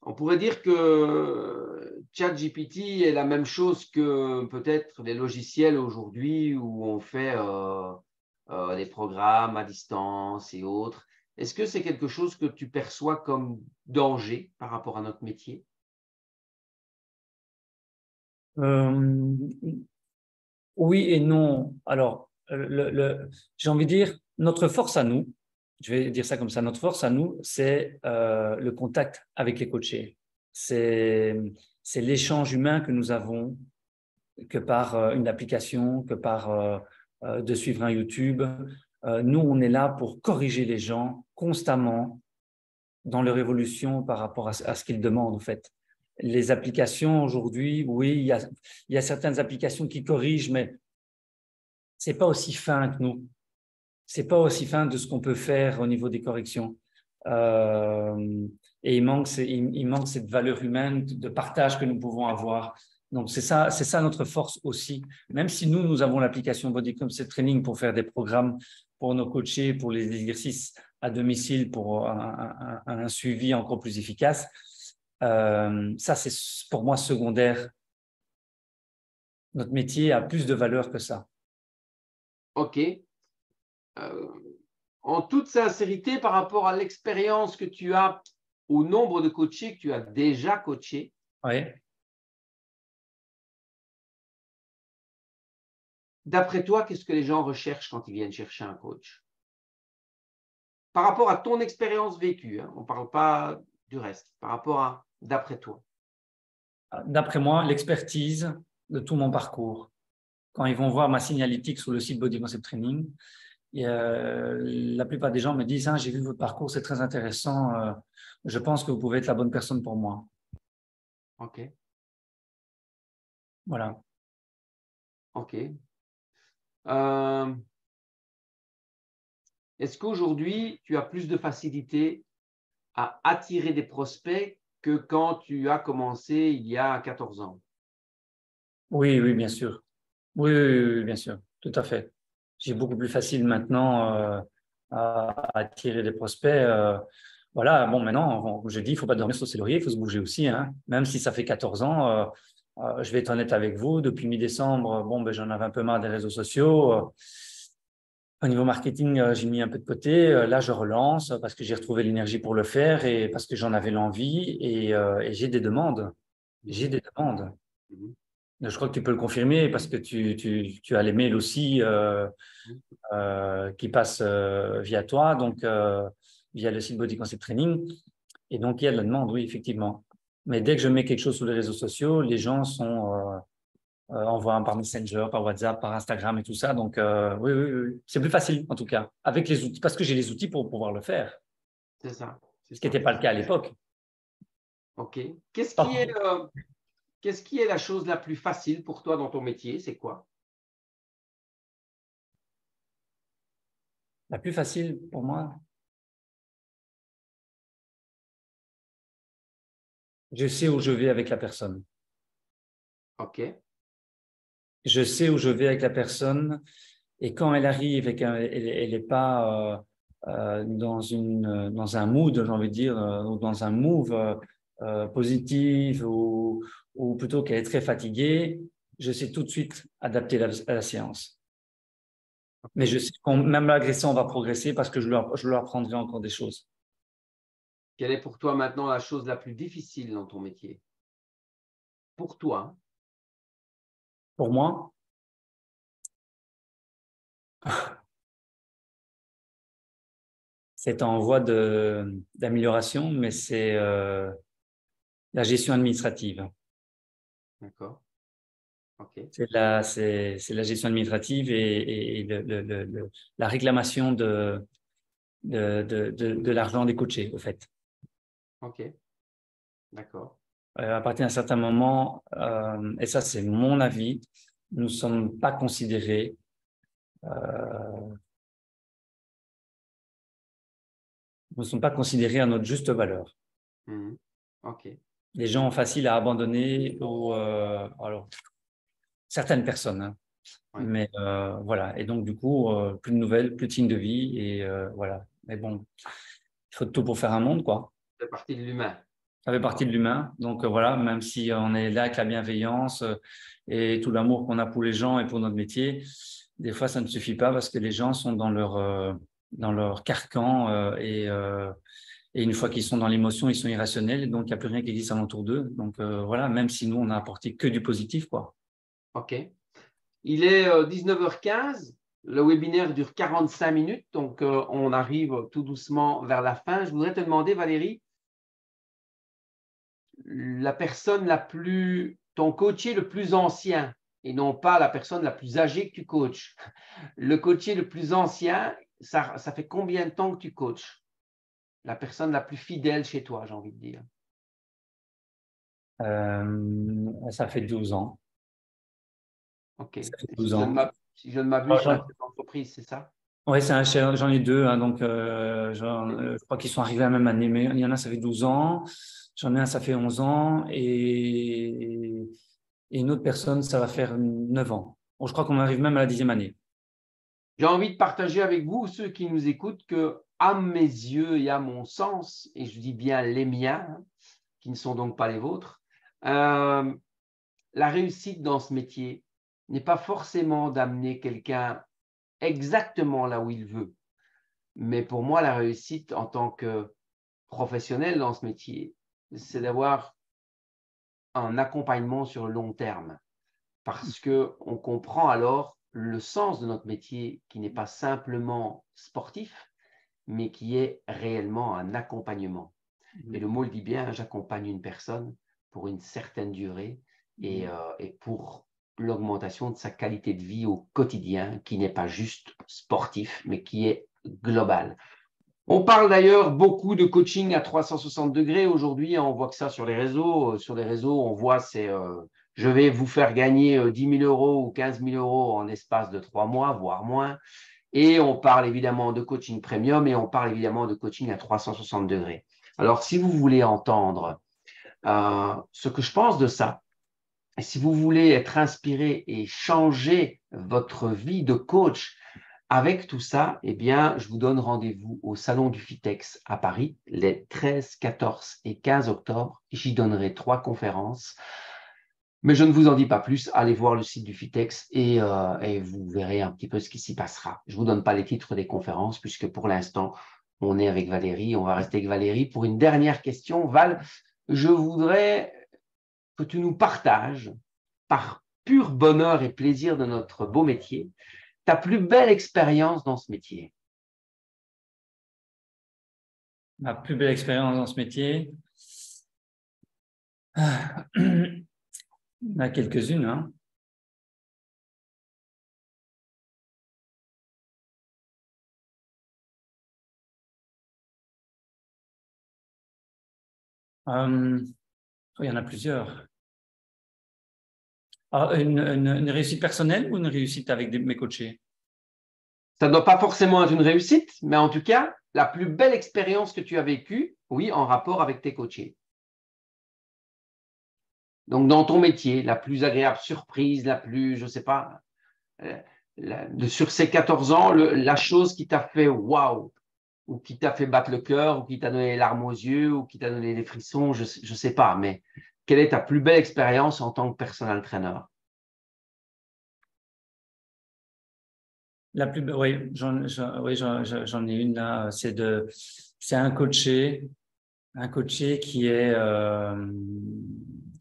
On pourrait dire que ChatGPT est la même chose que peut-être les logiciels aujourd'hui où on fait des programmes à distance et autres. Est-ce que c'est quelque chose que tu perçois comme danger par rapport à notre métier? Oui et non. Alors, j'ai envie de dire, notre force à nous, je vais dire ça comme ça, notre force à nous, c'est le contact avec les coachés. C'est l'échange humain que nous avons, que par une application, que par de suivre un YouTube. Nous, on est là pour corriger les gens constamment dans leur évolution par rapport à ce qu'ils demandent, en fait. Les applications aujourd'hui, oui, il y a certaines applications qui corrigent, mais c'est pas aussi fin que nous. C'est pas aussi fin de ce qu'on peut faire au niveau des corrections. Et il manque cette valeur humaine de partage que nous pouvons avoir. Donc, c'est ça notre force aussi. Même si nous avons l'application Body Concept Training pour faire des programmes pour nos coachés, pour les exercices à domicile, pour un suivi encore plus efficace, ça, c'est pour moi secondaire. Notre métier a plus de valeur que ça. OK. En toute sincérité, par rapport à l'expérience que tu as, au nombre de coachés que tu as déjà coachés, Oui. D'après toi, qu'est-ce que les gens recherchent quand ils viennent chercher un coach? Par rapport à ton expérience vécue, hein, on ne parle pas du reste, par rapport à d'après toi. D'après moi, l'expertise de tout mon parcours. Quand ils vont voir ma signalétique sur le site Body Concept Training, la plupart des gens me disent j'ai vu votre parcours, c'est très intéressant. Je pense que vous pouvez être la bonne personne pour moi. OK. Voilà. OK. Est-ce qu'aujourd'hui, tu as plus de facilité à attirer des prospects que quand tu as commencé il y a 14 ans? Oui, oui, bien sûr. Oui, oui, oui, bien sûr. Tout à fait. J'ai beaucoup plus facile maintenant à attirer des prospects. Voilà, bon, maintenant, je dis, il ne faut pas dormir sur ses lauriers, il faut se bouger aussi. Hein. Même si ça fait 14 ans, je vais être honnête avec vous, depuis mi-décembre, bon, ben, j'en avais un peu marre des réseaux sociaux. Au niveau marketing, j'ai mis un peu de côté. Là, je relance parce que j'ai retrouvé l'énergie pour le faire et parce que j'en avais l'envie et j'ai des demandes. J'ai Mhm. des demandes. Mhm. Je crois que tu peux le confirmer parce que tu as les mails aussi Mhm. qui passent via toi, donc via le site Body Concept Training. Et donc, il y a de la demande, oui, effectivement. Mais dès que je mets quelque chose sur les réseaux sociaux, les gens envoient par Messenger, par WhatsApp, par Instagram et tout ça. Donc, oui, oui, oui. C'est plus facile, en tout cas, avec les outils, parce que j'ai les outils pour pouvoir le faire, C'est ça, c'est ce qui ça. n'était pas le cas à l'époque. OK. Qu'est-ce qui est, Oh, qu'est-ce qui est la chose la plus facile pour toi dans ton métier? C'est quoi? la plus facile pour moi, je sais où je vais avec la personne. OK. Je sais où je vais avec la personne. Et quand elle arrive et qu'elle n'est pas dans un mood, j'ai envie de dire, ou dans un move positif, ou plutôt qu'elle est très fatiguée, je sais tout de suite adapter à la séance. Mais je sais qu'on, même malgré ça, on va progresser parce que je leur apprendrai encore des choses. Quelle est pour toi maintenant la chose la plus difficile dans ton métier? Pour toi, hein? Pour moi, c'est en voie d'amélioration, mais c'est la gestion administrative. D'accord. OK. C'est la gestion administrative et la réclamation de l'argent des coachés, au fait. OK. D'accord. À partir d'un certain moment, et ça c'est mon avis, nous ne sommes pas considérés, nous ne sommes pas considérés à notre juste valeur. Mhm. OK. Les gens ont facile à abandonner alors, certaines personnes, hein. Ouais. Mais voilà. Et donc du coup, plus de nouvelles, plus de signes de vie et voilà. Mais bon, il faut de tout pour faire un monde, quoi. Ça fait partie de l'humain. Ça fait partie de l'humain. Donc voilà, même si on est là avec la bienveillance et tout l'amour qu'on a pour les gens et pour notre métier, des fois ça ne suffit pas parce que les gens sont dans leur carcan et une fois qu'ils sont dans l'émotion, ils sont irrationnels et donc il n'y a plus rien qui existe alentour d'eux. Donc voilà, même si nous on a apporté que du positif, quoi. OK. Il est 19h15. Le webinaire dure 45 minutes, donc on arrive tout doucement vers la fin. Je voudrais te demander, Valérie, la personne la plus, ton coaché le plus ancien, et non pas la personne la plus âgée que tu coaches. Le coaché le plus ancien, ça fait combien de temps que tu coaches? La personne la plus fidèle chez toi, j'ai envie de dire. Ça fait 12 ans. OK. Ça fait Et 12 ans. si je ne m'abuse, Alors, c'est un chef d'entreprise, c'est ça? ouais, j'en ai deux, hein, donc OK. je crois qu'ils sont arrivés à la même année, mais il y en a, ça fait 12 ans, j'en ai un, ça fait 11 ans, et une autre personne, ça va faire 9 ans. Bon, je crois qu'on arrive même à la 10e année. J'ai envie de partager avec vous, ceux qui nous écoutent, que à mes yeux et à mon sens, et je dis bien les miens, hein, qui ne sont donc pas les vôtres, la réussite dans ce métier n'est pas forcément d'amener quelqu'un exactement là où il veut. Mais pour moi, la réussite en tant que professionnel dans ce métier, c'est d'avoir un accompagnement sur le long terme parce qu'on comprend alors le sens de notre métier qui n'est pas simplement sportif, mais qui est réellement un accompagnement. Et le mot le dit bien, j'accompagne une personne pour une certaine durée et pour l'augmentation de sa qualité de vie au quotidien, qui n'est pas juste sportif, mais qui est global. On parle d'ailleurs beaucoup de coaching à 360 degrés aujourd'hui. On voit que ça sur les réseaux. Sur les réseaux, on voit je vais vous faire gagner 10 000 euros ou 15 000 euros en l'espace de 3 mois, voire moins. Et on parle évidemment de coaching premium et on parle évidemment de coaching à 360 degrés. Alors, si vous voulez entendre ce que je pense de ça, et si vous voulez être inspiré et changer votre vie de coach avec tout ça, eh bien, je vous donne rendez-vous au Salon du FITEX à Paris les 13, 14 et 15 octobre. J'y donnerai 3 conférences. Mais je ne vous en dis pas plus. Allez voir le site du FITEX et vous verrez un petit peu ce qui s'y passera. Je ne vous donne pas les titres des conférences puisque pour l'instant, on est avec Valérie. On va rester avec Valérie pour une dernière question. Val, je voudrais que tu nous partages, par pur bonheur et plaisir de notre beau métier, ta plus belle expérience dans ce métier. Ma plus belle expérience dans ce métier, il y en a quelques-unes, hein. Il y en a plusieurs. Une réussite personnelle ou une réussite avec mes coachés? Ça ne doit pas forcément être une réussite, mais en tout cas, la plus belle expérience que tu as vécue, oui, en rapport avec tes coachés. Donc, dans ton métier, la plus agréable surprise, la plus, je ne sais pas, sur ces 14 ans, la chose qui t'a fait waouh, ou qui t'a fait battre le cœur, ou qui t'a donné les larmes aux yeux, ou qui t'a donné des frissons, je ne sais pas, mais quelle est ta plus belle expérience en tant que personal trainer? Oui, j'en ai une là. C'est un coaché qui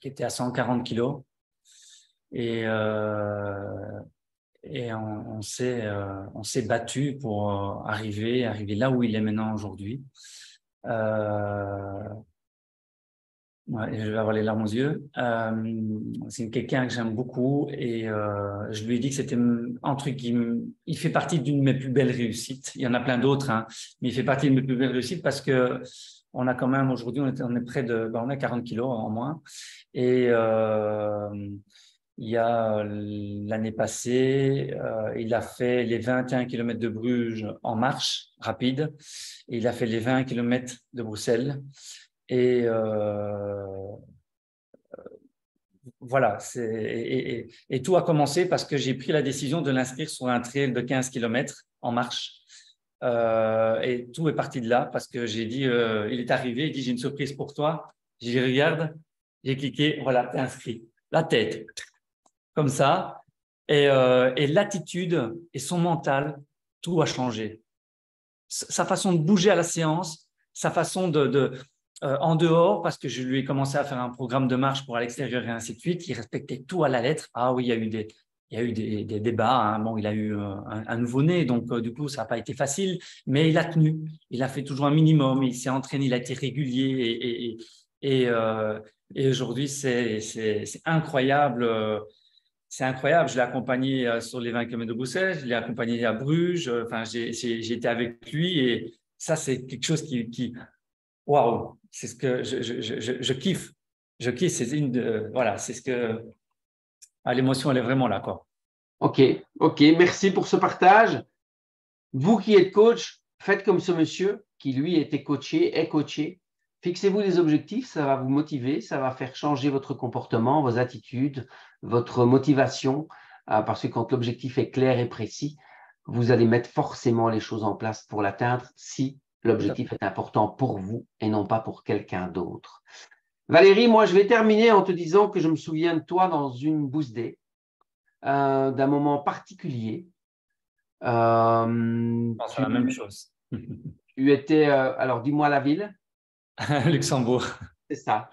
était à 140 kilos et on s'est battu pour arriver là où il est maintenant aujourd'hui. Ouais, je vais avoir les larmes aux yeux. C'est quelqu'un que j'aime beaucoup et je lui ai dit que c'était un truc il fait partie d'une de mes plus belles réussites. Il y en a plein d'autres, hein, mais il fait partie de mes plus belles réussites parce que on a quand même aujourd'hui, on est près on a 40 kilos en moins et il y a l'année passée, il a fait les 21 km de Bruges en marche rapide et il a fait les 20 km de Bruxelles. Et voilà, et tout a commencé parce que j'ai pris la décision de l'inscrire sur un trail de 15 km en marche. Et tout est parti de là parce que j'ai dit, il est arrivé, il dit, j'ai une surprise pour toi. J'y regarde, j'ai cliqué, voilà, t'es inscrit. La tête, comme ça. Et l'attitude et son mental, tout a changé. Sa façon de bouger à la séance, sa façon en dehors, parce que je lui ai commencé à faire un programme de marche pour à l'extérieur et ainsi de suite. Il respectait tout à la lettre. Ah oui, il y a eu des débats. Hein. Bon, il a eu un nouveau-né, donc du coup, ça n'a pas été facile, mais il a tenu. Il a fait toujours un minimum. Il s'est entraîné, il a été régulier et aujourd'hui, c'est incroyable. C'est incroyable. Je l'ai accompagné sur les 20 km de Bruxelles, je l'ai accompagné à Bruges. Enfin, j'ai été avec lui et ça, c'est quelque chose waouh, c'est ce que je kiffe. Je kiffe, voilà, c'est ce que l'émotion, elle est vraiment là, quoi. Ok, merci pour ce partage. Vous qui êtes coach, faites comme ce monsieur qui, lui, était coaché, est coaché. Fixez-vous des objectifs, ça va vous motiver, ça va faire changer votre comportement, vos attitudes, votre motivation, parce que quand l'objectif est clair et précis, vous allez mettre forcément les choses en place pour l'atteindre si l'objectif est important pour vous et non pas pour quelqu'un d'autre. Valérie, moi, je vais terminer en te disant que je me souviens de toi dans une Boost Day, d'un moment particulier. C'est la même chose. Tu étais, alors dis-moi la ville. Luxembourg. C'est ça.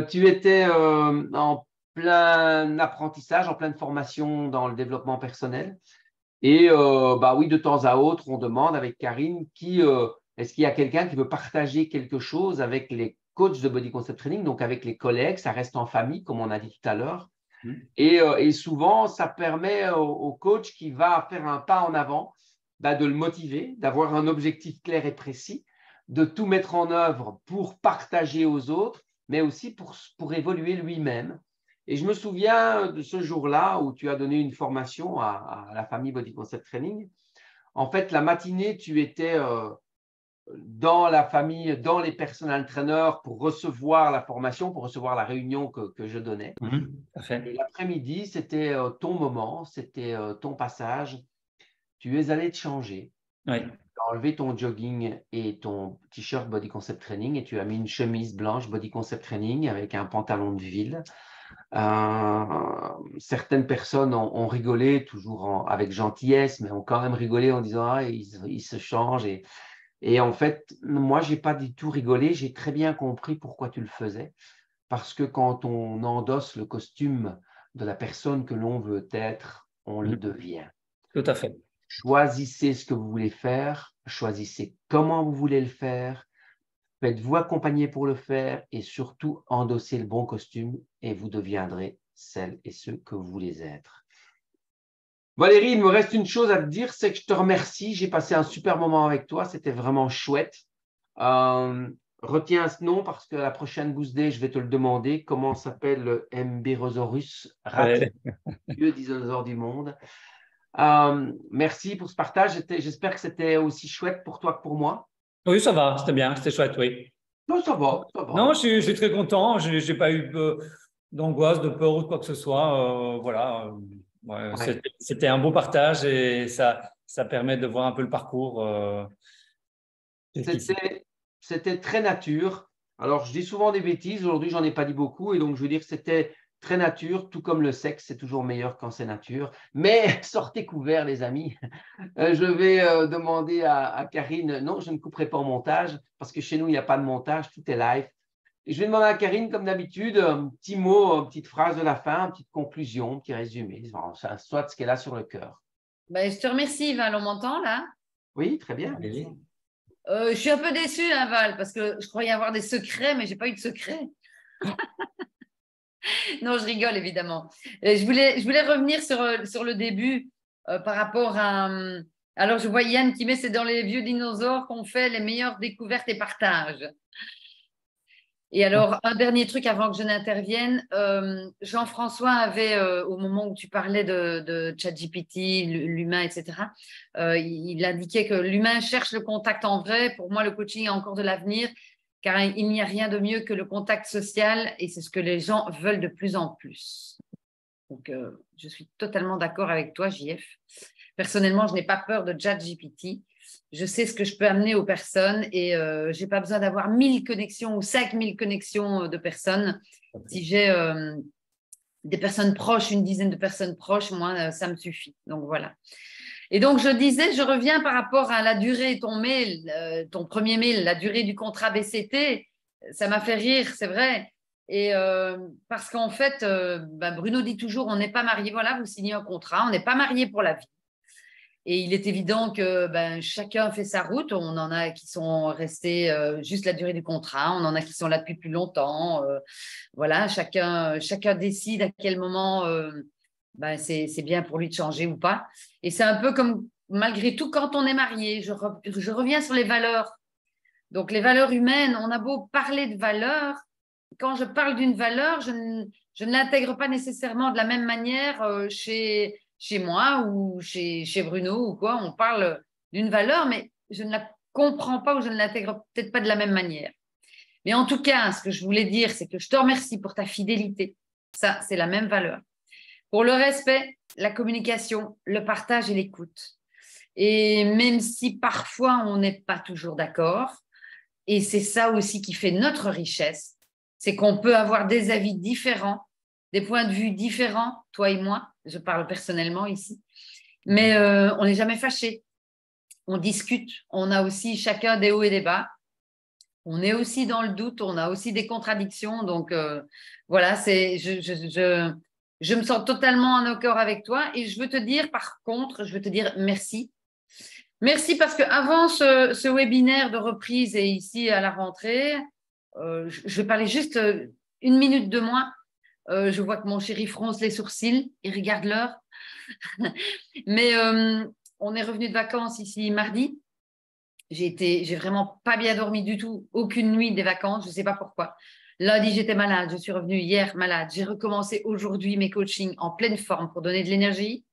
Tu étais en plein apprentissage, en pleine formation dans le développement personnel. Et bah oui, de temps à autre, on demande avec Karine est-ce qu'il y a quelqu'un qui veut partager quelque chose avec les coachs de Body Concept Training, donc avec les collègues, ça reste en famille, comme on a dit tout à l'heure. Et souvent, ça permet au coach qui va faire un pas en avant bah, de le motiver, d'avoir un objectif clair et précis, de tout mettre en œuvre pour partager aux autres, mais aussi pour évoluer lui-même. Et je me souviens de ce jour-là où tu as donné une formation à la famille Body Concept Training. En fait, la matinée, tu étais dans la famille, dans les personal trainers pour recevoir la formation, pour recevoir la réunion que je donnais. Et l'après-midi, c'était ton moment, c'était ton passage. Tu es allé te changer. Oui. Tu as enlevé ton jogging et ton t-shirt Body Concept Training et tu as mis une chemise blanche Body Concept Training avec un pantalon de ville. Certaines personnes ont rigolé, toujours avec gentillesse, mais ont quand même rigolé en disant ah, il se change. Et en fait, moi, je n'ai pas du tout rigolé. J'ai très bien compris pourquoi tu le faisais. Parce que quand on endosse le costume de la personne que l'on veut être, on le devient. Tout à fait. Choisissez ce que vous voulez faire, choisissez comment vous voulez le faire, faites-vous accompagner pour le faire et surtout endossez le bon costume et vous deviendrez celles et ceux que vous voulez être. Valérie, il me reste une chose à te dire, c'est que je te remercie. J'ai passé un super moment avec toi, c'était vraiment chouette. Retiens ce nom parce que la prochaine Boost Day, je vais te le demander. Comment s'appelle le Mbérosaurus, vieux dinosaure du monde. Merci pour ce partage. J'espère que c'était aussi chouette pour toi que pour moi. Oui, ça va, c'était bien, c'était chouette, oui. Non, ça va, ça va. Non, je suis très content. Je n'ai pas eu d'angoisse, de peur ou quoi que ce soit. Voilà. Ouais, Ouais. c'était un beau partage et ça permet de voir un peu le parcours. C'était très nature. Alors, je dis souvent des bêtises. Aujourd'hui, j'en ai pas dit beaucoup. Et donc, je veux dire que c'était très nature, tout comme le sexe, c'est toujours meilleur quand c'est nature. Mais sortez couverts, les amis. Je vais demander à Karine. Non, je ne couperai pas au montage parce que chez nous, il n'y a pas de montage. Tout est live. Et je vais demander à Karine, comme d'habitude, un petit mot, une petite phrase de la fin, une petite conclusion, un petit résumé. Soit ce qu'elle a sur le cœur. Ben, je te remercie, Val. On m'entend là? Oui, très bien. Je suis un peu déçue, hein, Val, parce que je croyais avoir des secrets, mais je n'ai pas eu de secrets. Non, je rigole, évidemment. Je voulais revenir sur le début par rapport à… alors, je vois Yann qui met « c'est dans les vieux dinosaures qu'on fait les meilleures découvertes et partages ». Et alors, un dernier truc avant que je n'intervienne, Jean-François avait, au moment où tu parlais de ChatGPT, l'humain, etc., il indiquait que l'humain cherche le contact en vrai. Pour moi, le coaching a encore de l'avenir, car il n'y a rien de mieux que le contact social et c'est ce que les gens veulent de plus en plus. Donc, je suis totalement d'accord avec toi, JF. Personnellement, je n'ai pas peur de ChatGPT. Je sais ce que je peux amener aux personnes et je n'ai pas besoin d'avoir 1000 connexions ou 5000 connexions de personnes. Si j'ai des personnes proches, une dizaine de personnes proches, moi, ça me suffit. Donc, voilà. Et donc, je disais, je reviens par rapport à la durée, ton mail, ton premier mail, la durée du contrat BCT. Ça m'a fait rire, c'est vrai. Et parce qu'en fait, Bruno dit toujours, on n'est pas marié. Voilà, vous signez un contrat, on n'est pas marié pour la vie. Et il est évident que chacun fait sa route. On en a qui sont restés juste la durée du contrat. On en a qui sont là depuis plus longtemps. Voilà, chacun décide à quel moment c'est bien pour lui de changer ou pas. Et c'est un peu comme, malgré tout, quand on est marié. Je reviens sur les valeurs. Donc, les valeurs humaines, on a beau parler de valeurs. Quand je parle d'une valeur, je ne l'intègre pas nécessairement de la même manière chez moi ou chez Bruno ou quoi. On parle d'une valeur, mais je ne la comprends pas ou je ne l'intègre peut-être pas de la même manière. Mais en tout cas, ce que je voulais dire, c'est que je te remercie pour ta fidélité. Ça, c'est la même valeur. Pour le respect, la communication, le partage et l'écoute. Et même si parfois on n'est pas toujours d'accord, et c'est ça aussi qui fait notre richesse, c'est qu'on peut avoir des avis différents, des points de vue différents, toi et moi, je parle personnellement ici, mais on n'est jamais fâchés. On discute, on a aussi chacun des hauts et des bas. On est aussi dans le doute, on a aussi des contradictions. Donc, voilà, je me sens totalement en accord avec toi. Et je veux te dire, par contre, je veux te dire merci. Merci parce qu'avant ce webinaire de reprise et ici à la rentrée, je vais parler juste 1 minute de moi. Je vois que mon chéri fronce les sourcils, il regarde l'heure. Mais on est revenu de vacances ici mardi. J'ai vraiment pas bien dormi du tout, aucune nuit des vacances, je ne sais pas pourquoi. Lundi, j'étais malade, je suis revenue hier malade. J'ai recommencé aujourd'hui mes coachings en pleine forme pour donner de l'énergie.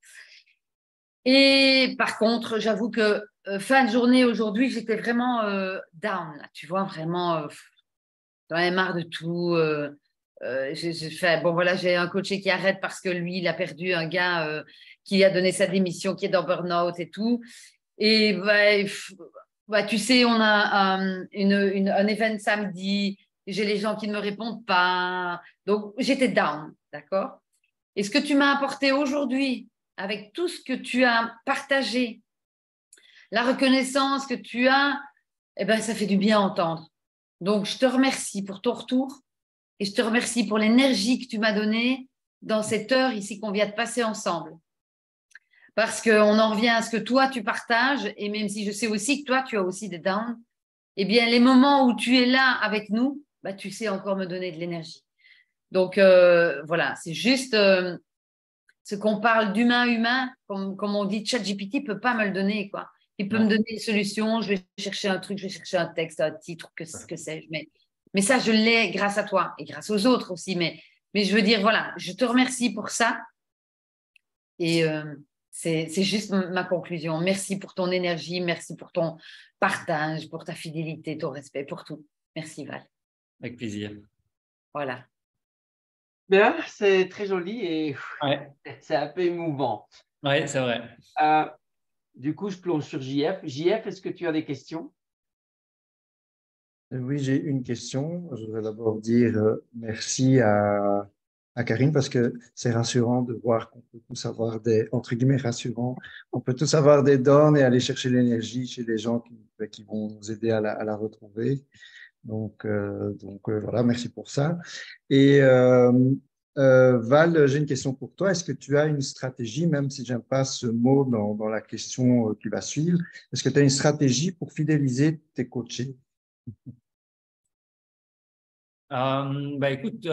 Et par contre, j'avoue que fin de journée aujourd'hui, j'étais vraiment down, là, tu vois, vraiment, j'en avais marre de tout. Bon, voilà, j'ai un coaché qui arrête parce que lui, il a perdu un gars qui a donné sa démission, qui est dans burn-out et tout. Et tu sais, on a un event samedi, j'ai les gens qui ne me répondent pas. Donc, j'étais down, d'accord? Et ce que tu m'as apporté aujourd'hui, avec tout ce que tu as partagé, la reconnaissance que tu as, eh ben, ça fait du bien à entendre. Donc, je te remercie pour ton retour et je te remercie pour l'énergie que tu m'as donnée dans cette heure ici qu'on vient de passer ensemble. Parce qu'on en revient à ce que toi, tu partages, et même si je sais aussi que toi, tu as aussi des downs, eh bien, les moments où tu es là avec nous, bah, tu sais encore me donner de l'énergie. Donc, voilà, c'est juste ce qu'on parle d'humain-humain, comme on dit, ChatGPT ne peut pas me le donner, quoi. Il peut me donner une solution, je vais chercher un truc, je vais chercher un texte, un titre, que sais-je. Mais ça, je l'ai grâce à toi et grâce aux autres aussi. Mais je veux dire, voilà, je te remercie pour ça. Et c'est juste ma conclusion. Merci pour ton énergie, merci pour ton partage, pour ta fidélité, ton respect, pour tout. Merci Val. Avec plaisir. Voilà. Bien, c'est très joli et Ouais. c'est un peu émouvant. Oui, c'est vrai. Du coup, je plonge sur JF. JF, est-ce que tu as des questions? Oui, j'ai une question. Je voudrais d'abord dire merci à Karine parce que c'est rassurant de voir qu'on peut tous avoir entre guillemets, rassurant, on peut tous avoir des dons et aller chercher l'énergie chez les gens qui vont nous aider à la retrouver. Donc voilà, merci pour ça. Et Val, j'ai une question pour toi. Est-ce que tu as une stratégie, même si j'aime pas ce mot dans la question qui va suivre, est-ce que tu as une stratégie pour fidéliser tes coachés? Écoute,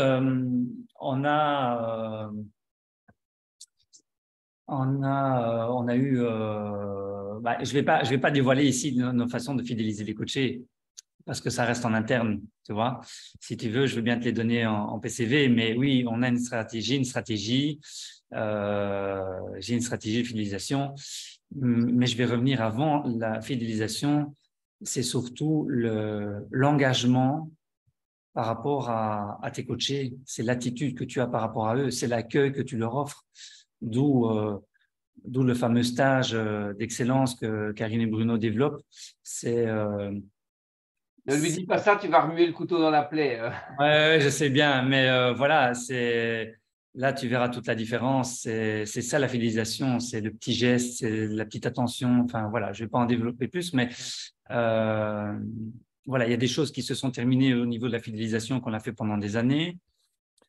on a eu, je vais pas dévoiler ici nos façons de fidéliser les coachés parce que ça reste en interne, tu vois. Si tu veux, je veux bien te les donner en PCV, mais oui, on a une stratégie, j'ai une stratégie de fidélisation, mais je vais revenir avant la fidélisation, c'est surtout l'engagement par rapport à tes coachés, c'est l'attitude que tu as par rapport à eux, c'est l'accueil que tu leur offres, d'où le fameux stage d'excellence que Karine et Bruno développent. Ne lui dis pas ça, tu vas remuer le couteau dans la plaie. Ouais, je sais bien, mais voilà, là tu verras toute la différence. C'est ça la fidélisation, c'est le petit geste, c'est la petite attention. Enfin voilà, je vais pas en développer plus, mais voilà, il y a des choses qui se sont terminées au niveau de la fidélisation qu'on a fait pendant des années.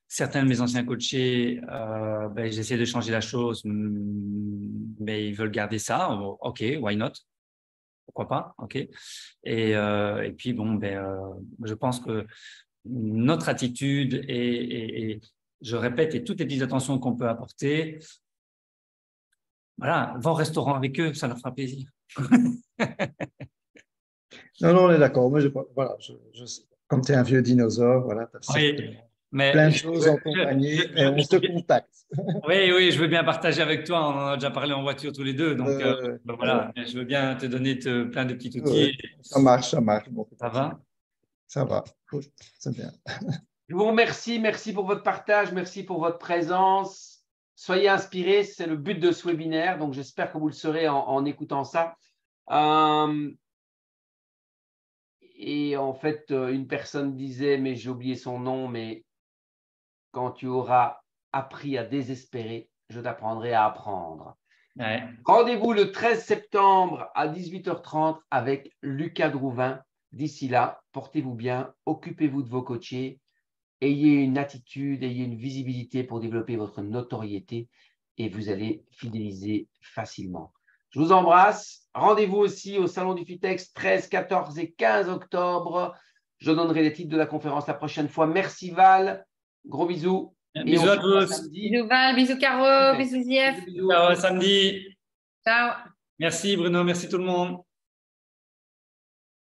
Certains de mes anciens coachés, j'essaie de changer la chose, mais ils veulent garder ça. OK, why not? Pourquoi pas? OK. Et puis, je pense que notre attitude et je répète, et toutes les petites attentions qu'on peut apporter, voilà, va au restaurant avec eux, ça leur fera plaisir. Non, on est d'accord. Moi, voilà, comme tu es un vieux dinosaure, voilà, tu as plein de choses en compagnie et on te contacte. Oui, je veux bien partager avec toi. On en a déjà parlé en voiture tous les deux. Donc, voilà, je veux bien te donner plein de petits outils. Ça marche. Bon, ça va? Ça va, cool. C'est bien. Je vous remercie. Merci pour votre partage. Merci pour votre présence. Soyez inspirés. C'est le but de ce webinaire. Donc, j'espère que vous le serez en écoutant ça. Et en fait, une personne disait, mais j'ai oublié son nom, mais quand tu auras appris à désespérer, je t'apprendrai à apprendre. Ouais. Rendez-vous le 13 septembre à 18h30 avec Lucas Drouvin D'ici là, portez-vous bien, occupez-vous de vos coachés, ayez une attitude, ayez une visibilité pour développer votre notoriété et vous allez fidéliser facilement. Je vous embrasse. Rendez-vous aussi au Salon du Fitex 13, 14 et 15 octobre. Je donnerai les titres de la conférence la prochaine fois. Merci Val. Gros bisous. Bisous à tous. Bisous Val, bisous Caro, bisous Zief. Ciao, samedi. Ciao. Merci Bruno, merci tout le monde.